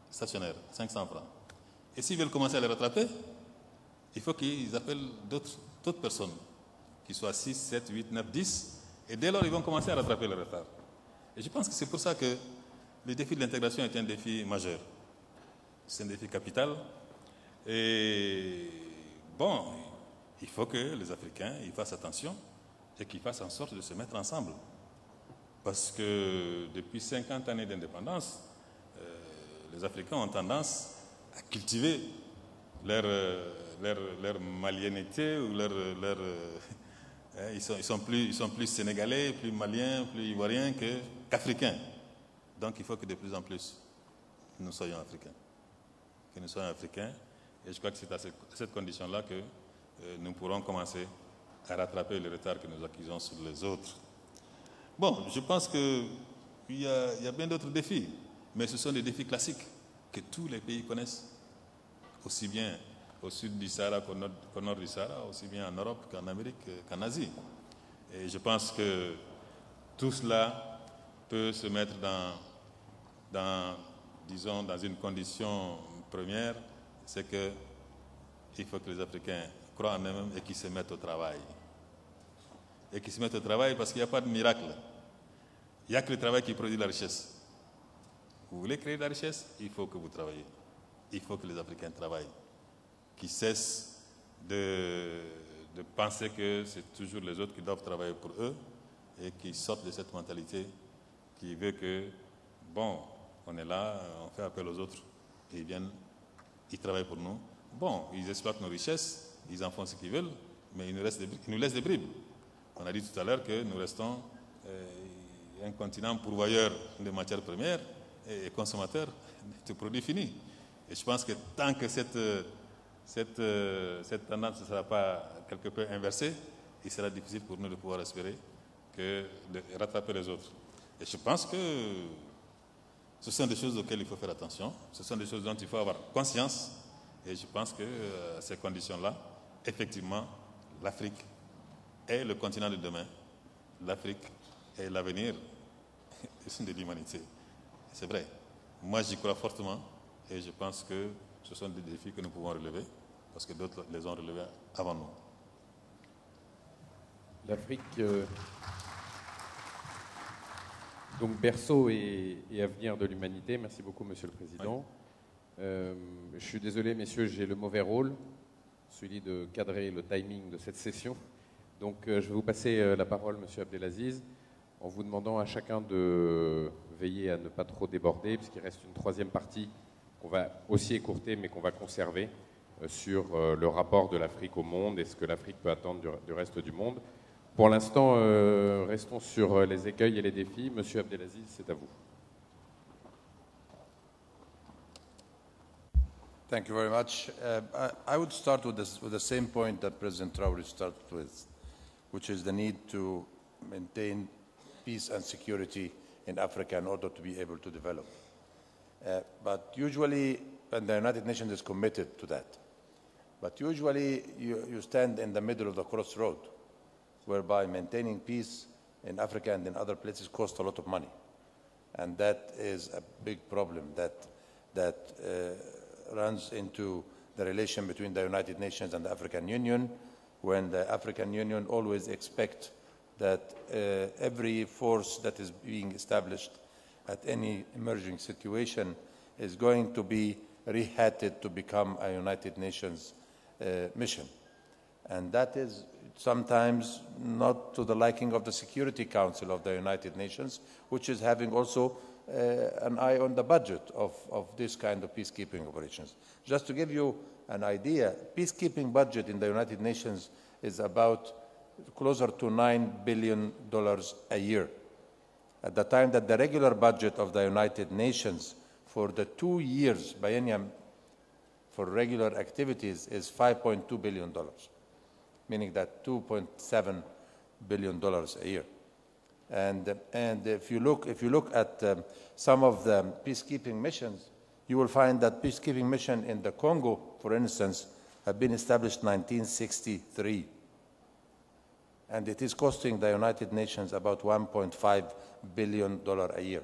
stationnaire, 500 francs. Et s'ils veulent commencer à les rattraper, il faut qu'ils appellent d'autres personnes, qui soient 6, 7, 8, 9, 10. Et dès lors, ils vont commencer à rattraper le retard. Et je pense que c'est pour ça que le défi de l'intégration est un défi majeur. C'est un défi capital. Et bon, il faut que les Africains ils fassent attention et qu'ils fassent en sorte de se mettre ensemble. Parce que depuis 50 années d'indépendance, les Africains ont tendance à cultiver leur maliennité ou ils sont plus sénégalais, plus maliens, plus ivoiriens qu'africains. Donc il faut que de plus en plus nous soyons africains. Que nous soyons africains. Et je crois que c'est à cette condition-là que nous pourrons commencer à rattraper le retard que nous accusons sur les autres. Bon, je pense qu'il y a bien d'autres défis, mais ce sont des défis classiques que tous les pays connaissent, aussi bien au sud du Sahara qu'au nord du Sahara, aussi bien en Europe qu'en Amérique, qu'en Asie. Et je pense que tout cela peut se mettre dans une condition première, c'est qu'il faut que les Africains croient en eux-mêmes et qu'ils se mettent au travail. Et qu'ils se mettent au travail parce qu'il n'y a pas de miracle. Il n'y a que le travail qui produit la richesse. Vous voulez créer de la richesse? Il faut que vous travaillez. Il faut que les Africains travaillent. Qu'ils cessent de penser que c'est toujours les autres qui doivent travailler pour eux et qu'ils sortent de cette mentalité qui veut que, bon, on est là, on fait appel aux autres et ils viennent, ils travaillent pour nous. Bon, ils exploitent nos richesses, ils en font ce qu'ils veulent, mais ils nous laissent des bribes. On a dit tout à l'heure que nous restons un continent pourvoyeur de matières premières et consommateurs de produits finis. Et je pense que tant que cette tendance ne sera pas quelque peu inversée, il sera difficile pour nous de pouvoir espérer que de rattraper les autres. Et je pense que ce sont des choses auxquelles il faut faire attention, ce sont des choses dont il faut avoir conscience. Et je pense que à ces conditions-là, effectivement, l'Afrique est le continent de demain. L'Afrique est l'avenir de l'humanité. C'est vrai. Moi, j'y crois fortement et je pense que ce sont des défis que nous pouvons relever parce que d'autres les ont relevés avant nous. L'Afrique, donc berceau et avenir de l'humanité. Merci beaucoup, Monsieur le Président. Je suis désolé, messieurs, j'ai le mauvais rôle, celui de cadrer le timing de cette session. Donc, je vais vous passer la parole, Monsieur Abdelaziz, en vous demandant à chacun de veiller à ne pas trop déborder, puisqu'il reste une troisième partie qu'on va aussi écourter, mais qu'on va conserver sur le rapport de l'Afrique au monde et ce que l'Afrique peut attendre du reste du monde. Pour l'instant, restons sur les écueils et les défis. Monsieur Abdelaziz, c'est à vous. Thank you very much. I would start with the same point that President Traore started with, which is the need to maintain peace and security in Africa in order to be able to develop. But usually, and the United Nations is committed to that, but usually you stand in the middle of the crossroad, whereby maintaining peace in Africa and in other places costs a lot of money. And that is a big problem that runs into the relation between the United Nations and the African Union, when the African Union always expects that every force that is being established at any emerging situation is going to be rehatted to become a United Nations mission. And that is sometimes not to the liking of the Security Council of the United Nations, which is having also an eye on the budget of this kind of peacekeeping operations. Just to give you an idea, peacekeeping budget in the United Nations is about closer to $9 billion a year, at the time that the regular budget of the United Nations for the 2 years biennium for regular activities is $5.2 billion, meaning that $2.7 billion a year. And if you look at some of the peacekeeping missions, you will find that peacekeeping mission in the Congo, for instance, have been established in 1963. And it is costing the United Nations about $1.5 billion a year.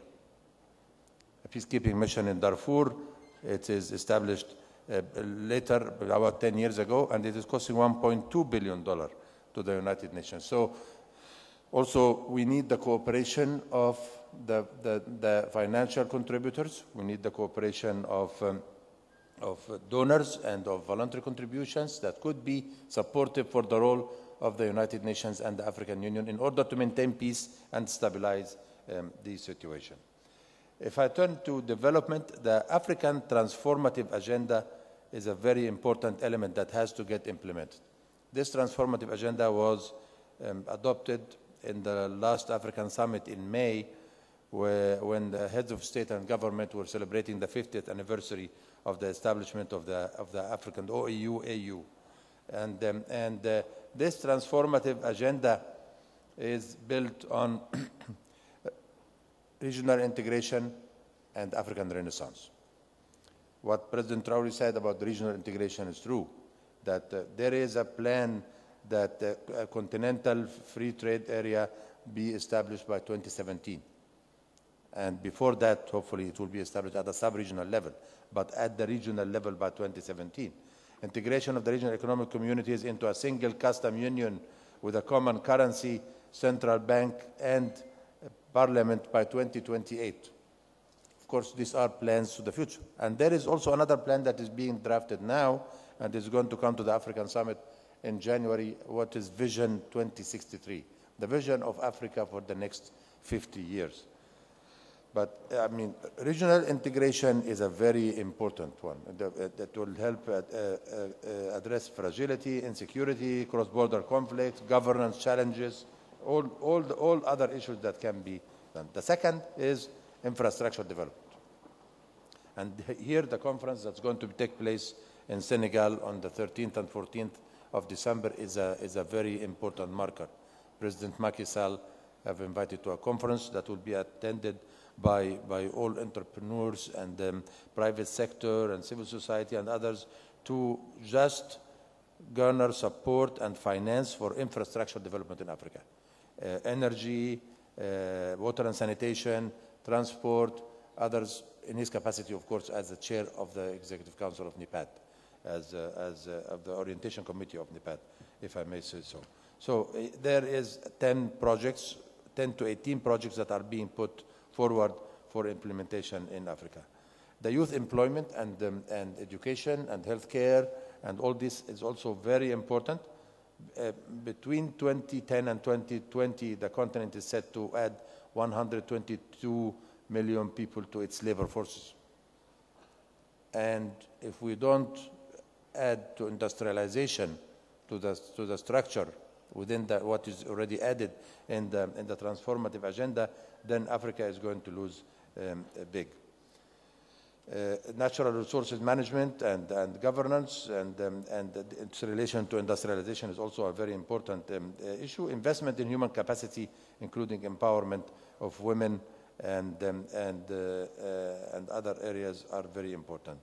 A peacekeeping mission in Darfur, it is established later, about 10 years ago, and it is costing $1.2 billion to the United Nations. So also we need the cooperation of the financial contributors. We need the cooperation of donors and of voluntary contributions that could be supportive for the role of the United Nations and the African Union in order to maintain peace and stabilize the situation. If I turn to development, the African Transformative Agenda is a very important element that has to get implemented. This transformative agenda was adopted in the last African Summit in May, when the heads of state and government were celebrating the 50th anniversary of the establishment of the African OAU. And this transformative agenda is built on regional integration and African Renaissance. What President Traore said about regional integration is true, that there is a plan that a continental free trade area be established by 2017. And before that, hopefully, it will be established at a sub-regional level, but at the regional level by 2017. Integration of the regional economic communities into a single custom union with a common currency, central bank, and parliament by 2028. Of course, these are plans to the future. And there is also another plan that is being drafted now and is going to come to the African Summit in January, what is Vision 2063, the vision of Africa for the next 50 years. But, I mean, regional integration is a very important one that will help address fragility, insecurity, cross-border conflicts, governance challenges, all other issues that can be done. The second is infrastructure development. And here the conference that's going to take place in Senegal on the 13th and 14th of December is a very important marker. President Macky Sall have invited to a conference that will be attended by all entrepreneurs and private sector and civil society and others to just garner support and finance for infrastructure development in Africa. Energy, water and sanitation, transport, others, in his capacity, of course, as the chair of the Executive Council of NEPAD, of the Orientation Committee of NEPAD, if I may say so. So there is 10 to 18 projects that are being put forward for implementation in Africa. The youth employment and education and healthcare and all this is also very important. Between 2010 and 2020, the continent is set to add 122 million people to its labor forces. And if we don't add to industrialization, to the structure within what is already added in the transformative agenda, then Africa is going to lose big. Natural resources management and governance and its relation to industrialization is also a very important issue. Investment in human capacity, including empowerment of women and other areas are very important.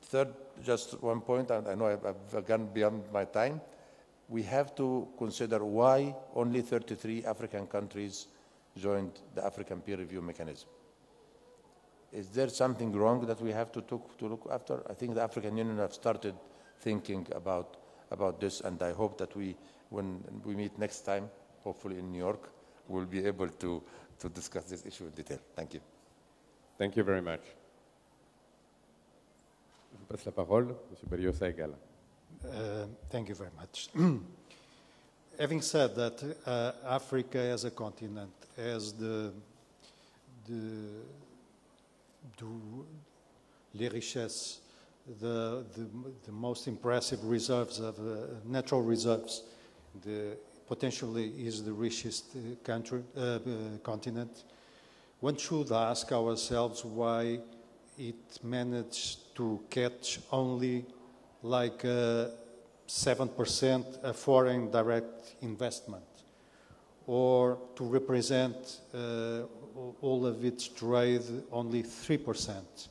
Third, just one point, and I know I've gone beyond my time. We have to consider why only 33 African countries joined the African peer review mechanism. Is there something wrong that we have to look after? I think the African Union have started thinking about this, and I hope that when we meet next time, hopefully in New York, we'll be able to discuss this issue in detail. Thank you. Thank you very much. Je passe la parole, M. Bariosa Egala. Thank you very much. Having said that, Africa as a continent has les richesses, the most impressive reserves of natural reserves. Potentially is the richest continent. One should ask ourselves why it managed to catch only like 7% of foreign direct investment, or to represent all of its trade only 3%.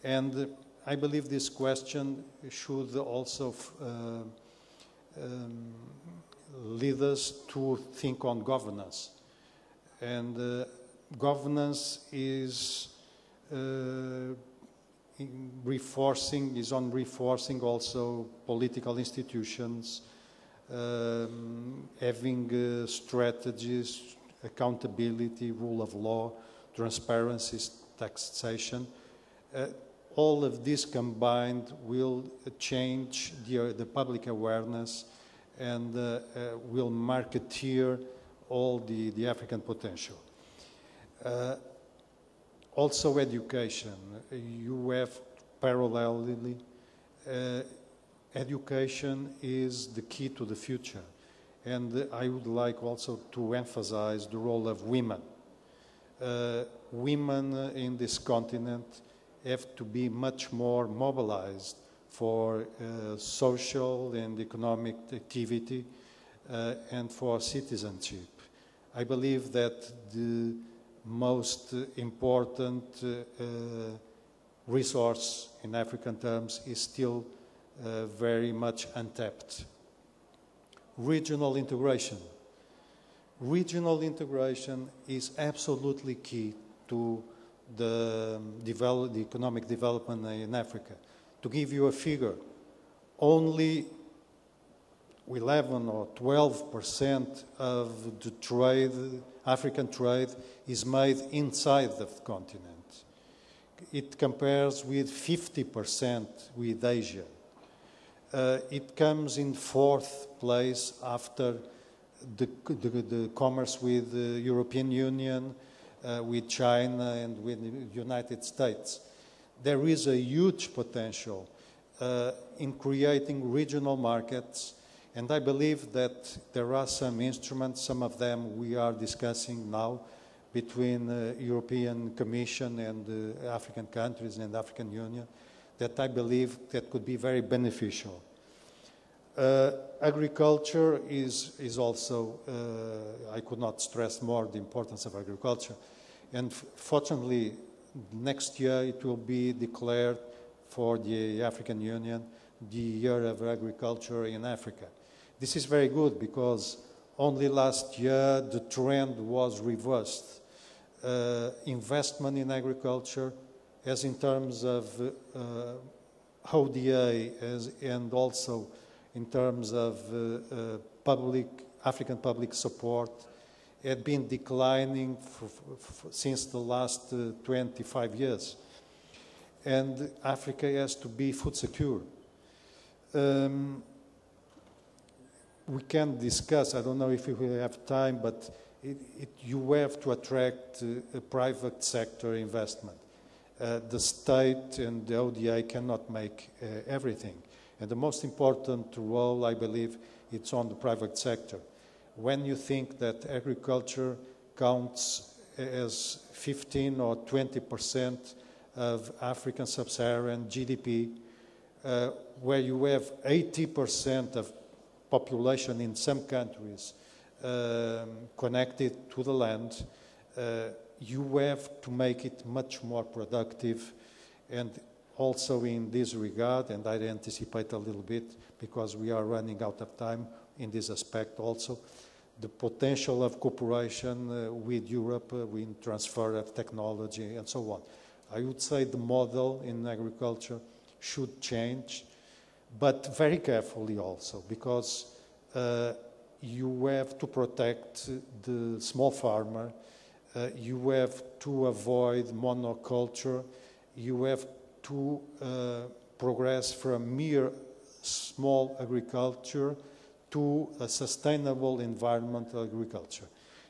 And I believe this question should also lead us to think on governance. And governance is reinforcing also political institutions, having strategies, accountability, rule of law, transparency, taxation. All of this combined will change the public awareness and will marketeer all the African potential. Also education. You have parallelly, education is the key to the future. And I would like also to emphasize the role of women. Women in this continent have to be much more mobilized for social and economic activity and for citizenship. I believe that the most important resource in African terms is still very much untapped. Regional integration. Regional integration is absolutely key to the economic development in Africa. To give you a figure, only 11 or 12% of the trade, African trade, is made inside the continent. It compares with 50% with Asia. It comes in fourth place after the commerce with the European Union, with China and with the United States. There is a huge potential in creating regional markets, and I believe that there are some instruments, some of them we are discussing now, between European Commission and African countries and African Union that I believe that could be very beneficial. Agriculture is also, I could not stress more the importance of agriculture. And fortunately, next year it will be declared for the African Union the Year of Agriculture in Africa. This is very good because only last year the trend was reversed. Investment in agriculture, as in terms of ODA and also in terms of African public support, had been declining since the last 25 years. And Africa has to be food secure. We can discuss, I don't know if we will have time, but you have to attract a private sector investment. The state and the ODA cannot make everything. And the most important role, I believe, it's on the private sector. When you think that agriculture counts as 15 or 20% of African sub-Saharan GDP, where you have 80% of population in some countries connected to the land, you have to make it much more productive. And also in this regard, and I anticipate a little bit because we are running out of time in this aspect also, the potential of cooperation with Europe, with transfer of technology and so on. I would say the model in agriculture should change, but very carefully also, because you have to protect the small farmer, you have to avoid monoculture, you have to progress from mere small agriculture to a sustainable environmental agriculture.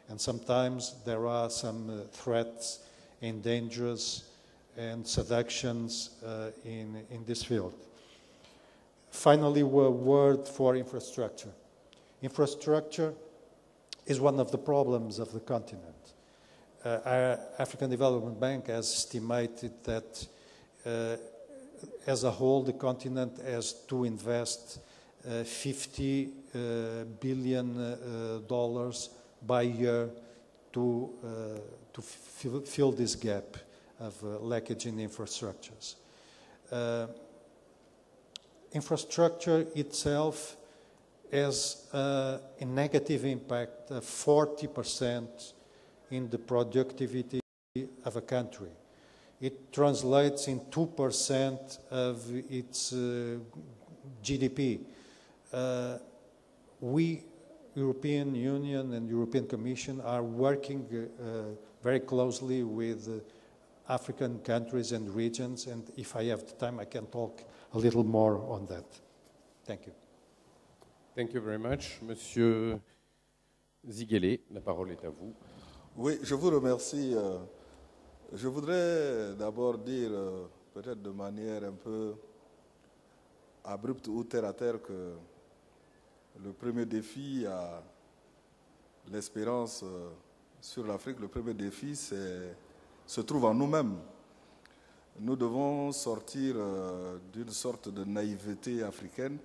And sometimes there are some threats and dangers and seductions in this field. Finally, a word for infrastructure. Infrastructure is one of the problems of the continent. Our African Development Bank has estimated that as a whole, the continent has to invest $50 billion by year to fill this gap of leakage in infrastructures. Infrastructure itself has a negative impact of 40% in the productivity of a country. It translates in 2% of its GDP. We, European Union and European Commission, are working very closely with African countries and regions, and if I have the time, I can talk a little more on that. Thank you. Thank you very much. Monsieur Ziguele, la parole est à vous. Oui, je vous remercie. Je voudrais d'abord dire, peut-être de manière un peu abrupte ou terre à terre, que le premier défi à l'espérance sur l'Afrique, le premier défi se trouve en nous-mêmes. Nous devons sortir d'une sorte de naïveté africaine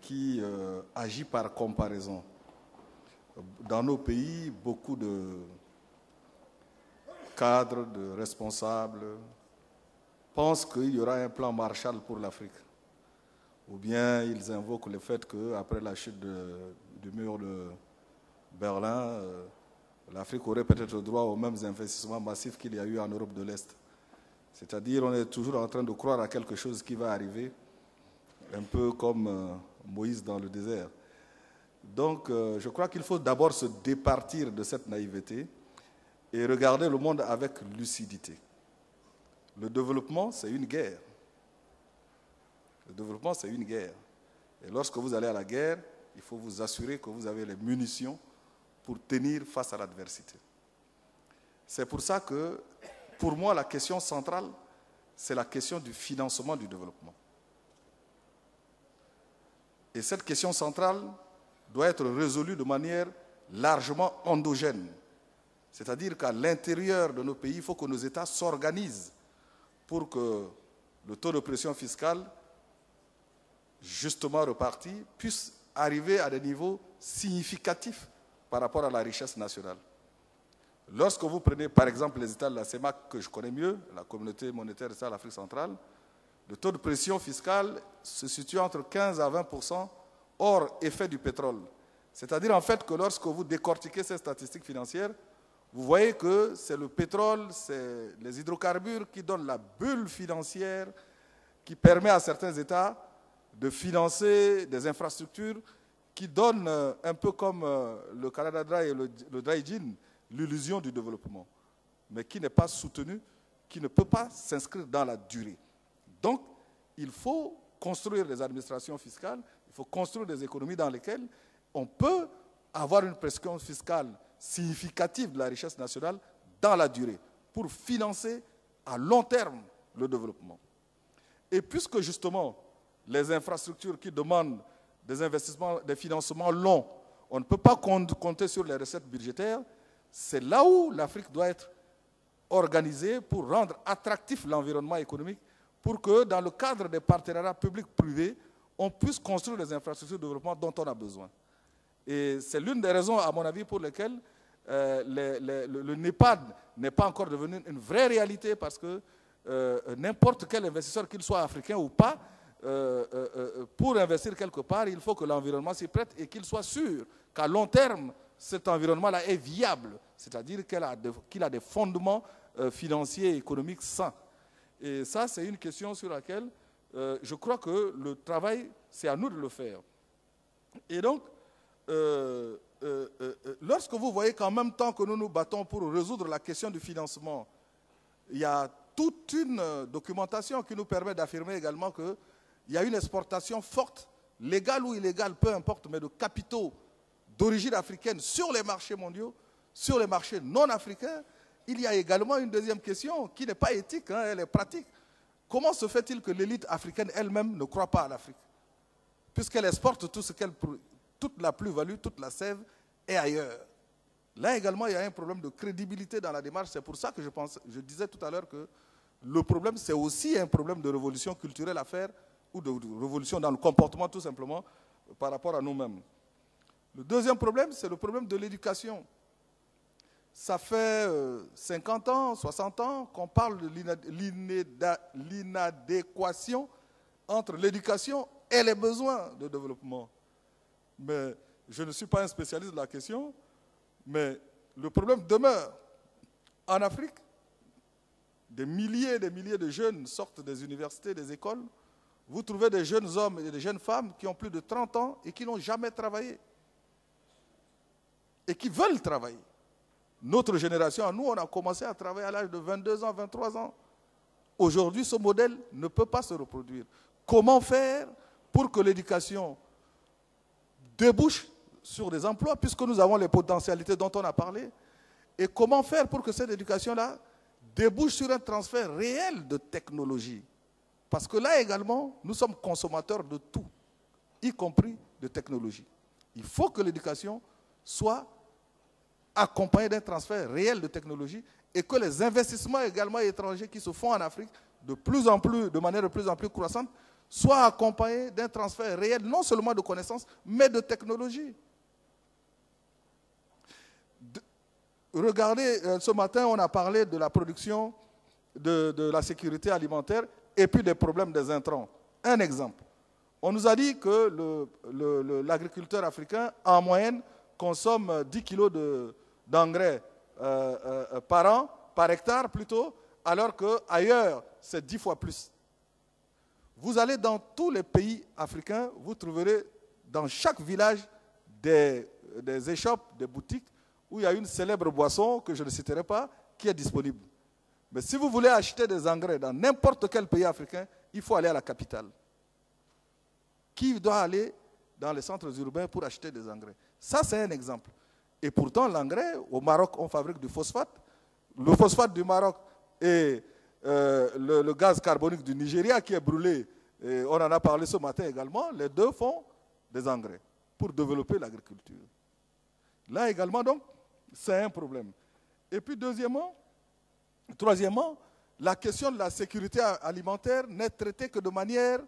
qui agit par comparaison. Dans nos pays, beaucoup de cadres, de responsables pensent qu'il y aura un plan Marshall pour l'Afrique. Ou bien ils invoquent le fait qu'après la chute du mur de Berlin, l'Afrique aurait peut-être droit aux mêmes investissements massifs qu'il y a eu en Europe de l'Est. C'est-à-dire on est toujours en train de croire à quelque chose qui va arriver, un peu comme Moïse dans le désert. Donc je crois qu'il faut d'abord se départir de cette naïveté et regarder le monde avec lucidité. Le développement, c'est une guerre. Le développement, c'est une guerre. Et lorsque vous allez à la guerre, il faut vous assurer que vous avez les munitions pour tenir face à l'adversité. C'est pour ça que, pour moi, la question centrale, c'est la question du financement du développement. Et cette question centrale doit être résolue de manière largement endogène. C'est-à-dire qu'à l'intérieur de nos pays, il faut que nos États s'organisent pour que le taux de pression fiscale, justement reparti, puisse arriver à des niveaux significatifs par rapport à la richesse nationale. Lorsque vous prenez par exemple les États de la CEMAC, que je connais mieux, la communauté monétaire de l'Afrique centrale, le taux de pression fiscale se situe entre 15 à 20% hors effet du pétrole. C'est-à-dire en fait que lorsque vous décortiquez ces statistiques financières, vous voyez que c'est le pétrole, c'est les hydrocarbures qui donnent la bulle financière qui permet à certains États de financer des infrastructures qui donnent, un peu comme le Canada Dry et le Dry Gin, l'illusion du développement, mais qui n'est pas soutenu, qui ne peut pas s'inscrire dans la durée. Donc, il faut construire des administrations fiscales, il faut construire des économies dans lesquelles on peut avoir une pression fiscale significative de la richesse nationale dans la durée, pour financer à long terme le développement. Et puisque justement, les infrastructures qui demandent des investissements, des financements longs, on ne peut pas compter sur les recettes budgétaires, c'est là où l'Afrique doit être organisée pour rendre attractif l'environnement économique, pour que dans le cadre des partenariats publics-privés, on puisse construire les infrastructures de développement dont on a besoin. Et c'est l'une des raisons, à mon avis, pour lesquelles le NEPAD n'est pas encore devenu une vraie réalité, parce que n'importe quel investisseur, qu'il soit africain ou pas, pour investir quelque part, il faut que l'environnement s'y prête et qu'il soit sûr qu'à long terme, cet environnement-là est viable, c'est-à-dire qu'il a des fondements financiers et économiques sains. Et ça, c'est une question sur laquelle je crois que le travail, c'est à nous de le faire. Et donc, lorsque vous voyez qu'en même temps que nous nous battons pour résoudre la question du financement, il y a toute une documentation qui nous permet d'affirmer également qu'il y a une exportation forte, légale ou illégale, peu importe, mais de capitaux d'origine africaine sur les marchés mondiaux, sur les marchés non africains. Il y a également une deuxième question qui n'est pas éthique, hein, elle est pratique. Comment se fait-il que l'élite africaine elle-même ne croit pas à l'Afrique, puisqu'elle exporte tout ce toute la plus-value, toute la sève est ailleurs? Là également, il y a un problème de crédibilité dans la démarche. C'est pour ça que je disais tout à l'heure que le problème, c'est aussi un problème de révolution culturelle à faire, ou de révolution dans le comportement tout simplement, par rapport à nous-mêmes. Le deuxième problème, c'est le problème de l'éducation. Ça fait 50 ans, 60 ans qu'on parle de l'inadéquation entre l'éducation et les besoins de développement. Mais je ne suis pas un spécialiste de la question, mais le problème demeure. En Afrique, des milliers et des milliers de jeunes sortent des universités, des écoles. Vous trouvez des jeunes hommes et des jeunes femmes qui ont plus de 30 ans et qui n'ont jamais travaillé. Et qui veulent travailler. Notre génération, nous, on a commencé à travailler à l'âge de 22 ans, 23 ans. Aujourd'hui, ce modèle ne peut pas se reproduire. Comment faire pour que l'éducation débouche sur des emplois, puisque nous avons les potentialités dont on a parlé, et comment faire pour que cette éducation-là débouche sur un transfert réel de technologie? Parce que là également, nous sommes consommateurs de tout, y compris de technologie. Il faut que l'éducation soit accompagnée d'un transfert réel de technologie et que les investissements également étrangers qui se font en Afrique de manière de plus en plus croissante soient accompagnés d'un transfert réel, non seulement de connaissances, mais de technologie. Regardez, ce matin, on a parlé de la production, de la sécurité alimentaire et puis des problèmes des intrants. Un exemple. On nous a dit que l'agriculteur africain, en moyenne, consomme 10 kilos d'engrais par an, par hectare plutôt, alors qu'ailleurs, c'est 10 fois plus. Vous allez dans tous les pays africains, vous trouverez dans chaque village des échoppes, des boutiques, où il y a une célèbre boisson, que je ne citerai pas, qui est disponible. Mais si vous voulez acheter des engrais dans n'importe quel pays africain, il faut aller à la capitale. Qui doit aller dans les centres urbains pour acheter des engrais? Ça, c'est un exemple. Et pourtant, l'engrais, au Maroc, on fabrique du phosphate. Le phosphate du Maroc et le gaz carbonique du Nigeria qui est brûlé, et on en a parlé ce matin également, les deux font des engrais pour développer l'agriculture. Là également, donc, c'est un problème. Et puis troisièmement, la question de la sécurité alimentaire n'est traitée que de manière,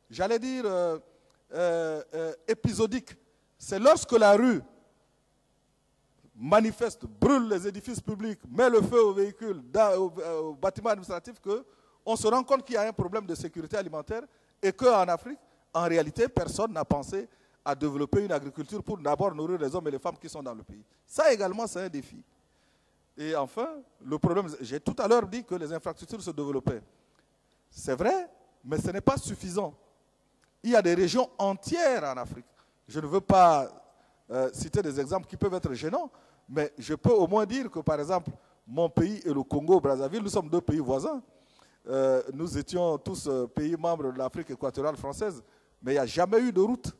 j'allais dire, épisodique. C'est lorsque la rue manifeste, brûle les édifices publics, met le feu aux véhicules, aux bâtiments administratifs, qu'on se rend compte qu'il y a un problème de sécurité alimentaire et qu'en Afrique, en réalité, personne n'a pensé à développer une agriculture pour d'abord nourrir les hommes et les femmes qui sont dans le pays. Ça également, c'est un défi. Et enfin, le problème, j'ai tout à l'heure dit que les infrastructures se développaient. C'est vrai, mais ce n'est pas suffisant. Il y a des régions entières en Afrique. Je ne veux pas citer des exemples qui peuvent être gênants, mais je peux au moins dire que, par exemple, mon pays et le Congo, Brazzaville, nous sommes deux pays voisins. Nous étions tous pays membres de l'Afrique équatoriale française, mais il n'y a jamais eu de route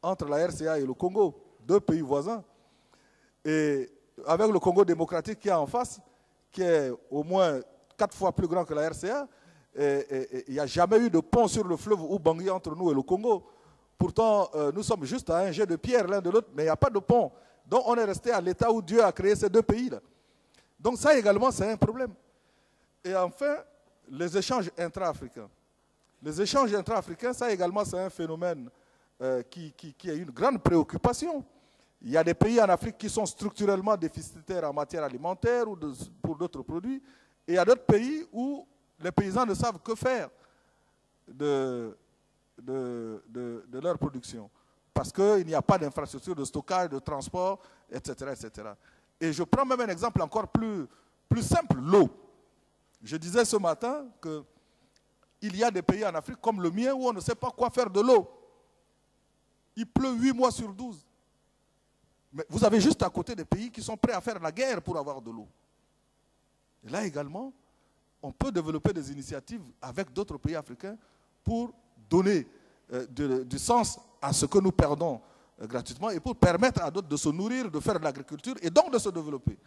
entre la RCA et le Congo, deux pays voisins. Et avec le Congo démocratique qui est en face, qui est au moins 4 fois plus grand que la RCA, il n'y a jamais eu de pont sur le fleuve Ubangui entre nous et le Congo. Pourtant, nous sommes juste à un jet de pierre l'un de l'autre, mais il n'y a pas de pont. Donc on est resté à l'état où Dieu a créé ces deux pays-là. Donc ça également, c'est un problème. Et enfin, les échanges intra-africains. Les échanges intra-africains, ça également, c'est un phénomène qui est une grande préoccupation. Il y a des pays en Afrique qui sont structurellement déficitaires en matière alimentaire ou pour d'autres produits. Et il y a d'autres pays où les paysans ne savent que faire de leur production. Parce qu'il n'y a pas d'infrastructure de stockage, de transport, etc., etc. Et je prends même un exemple encore plus simple, l'eau. Je disais ce matin qu'il y a des pays en Afrique comme le mien où on ne sait pas quoi faire de l'eau. Il pleut 8 mois sur 12. Mais vous avez juste à côté des pays qui sont prêts à faire la guerre pour avoir de l'eau. Et là également, on peut développer des initiatives avec d'autres pays africains pour donner du sens à ce que nous perdons gratuitement et pour permettre à d'autres de se nourrir, de faire de l'agriculture et donc de se développer.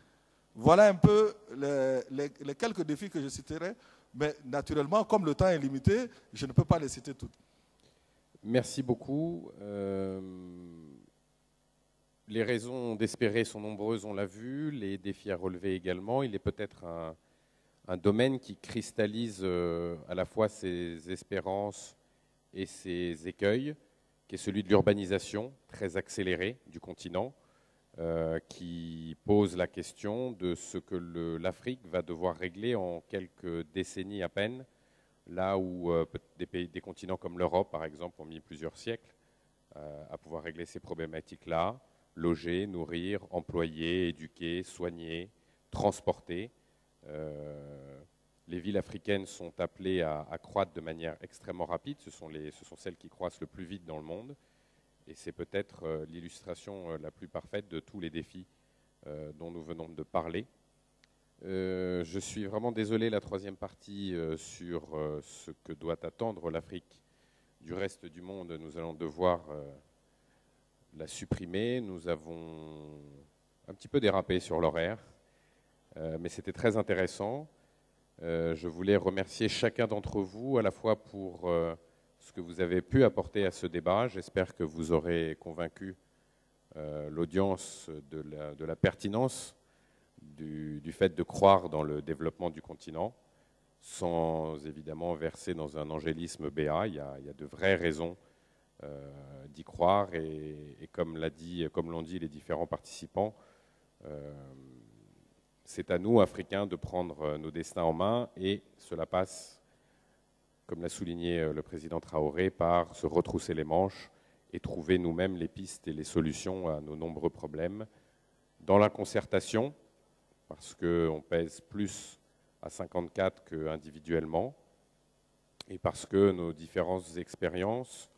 Voilà un peu les quelques défis que je citerai, mais naturellement, comme le temps est limité, je ne peux pas les citer toutes. Merci beaucoup. Les raisons d'espérer sont nombreuses, on l'a vu, les défis à relever également. Il est peut-être un domaine qui cristallise à la fois ses espérances et ses écueils, qui est celui de l'urbanisation très accélérée du continent, qui pose la question de ce que l'Afrique va devoir régler en quelques décennies à peine, là où des continents comme l'Europe, par exemple, ont mis plusieurs siècles à pouvoir régler ces problématiques-là. Loger, nourrir, employer, éduquer, soigner, transporter. Les villes africaines sont appelées à croître de manière extrêmement rapide. Ce sont celles qui croissent le plus vite dans le monde. Et c'est peut-être l'illustration la plus parfaite de tous les défis dont nous venons de parler. Je suis vraiment désolé, la troisième partie sur ce que doit attendre l'Afrique du reste du monde. Nous allons devoir la supprimer. Nous avons un petit peu dérapé sur l'horaire, mais c'était très intéressant. Je voulais remercier chacun d'entre vous, à la fois pour ce que vous avez pu apporter à ce débat. J'espère que vous aurez convaincu l'audience de la pertinence du fait de croire dans le développement du continent, sans évidemment verser dans un angélisme béat. Il y a de vraies raisons d'y croire et comme l'ont dit les différents participants, c'est à nous, Africains, de prendre nos destins en main et cela passe, comme l'a souligné le président Traoré, par se retrousser les manches et trouver nous-mêmes les pistes et les solutions à nos nombreux problèmes dans la concertation, parce qu'on pèse plus à 54 qu'individuellement et parce que nos différentes expériences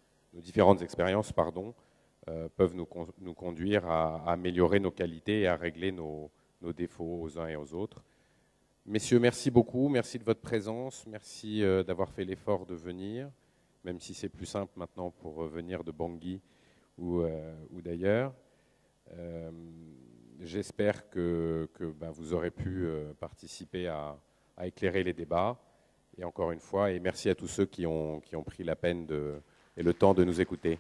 peuvent nous conduire à améliorer nos qualités et à régler nos défauts aux uns et aux autres. Messieurs, merci beaucoup, merci de votre présence, merci d'avoir fait l'effort de venir, même si c'est plus simple maintenant pour venir de Bangui ou d'ailleurs. J'espère que vous aurez pu participer à éclairer les débats. Et encore une fois, et merci à tous ceux qui ont pris la peine et le temps de nous écouter.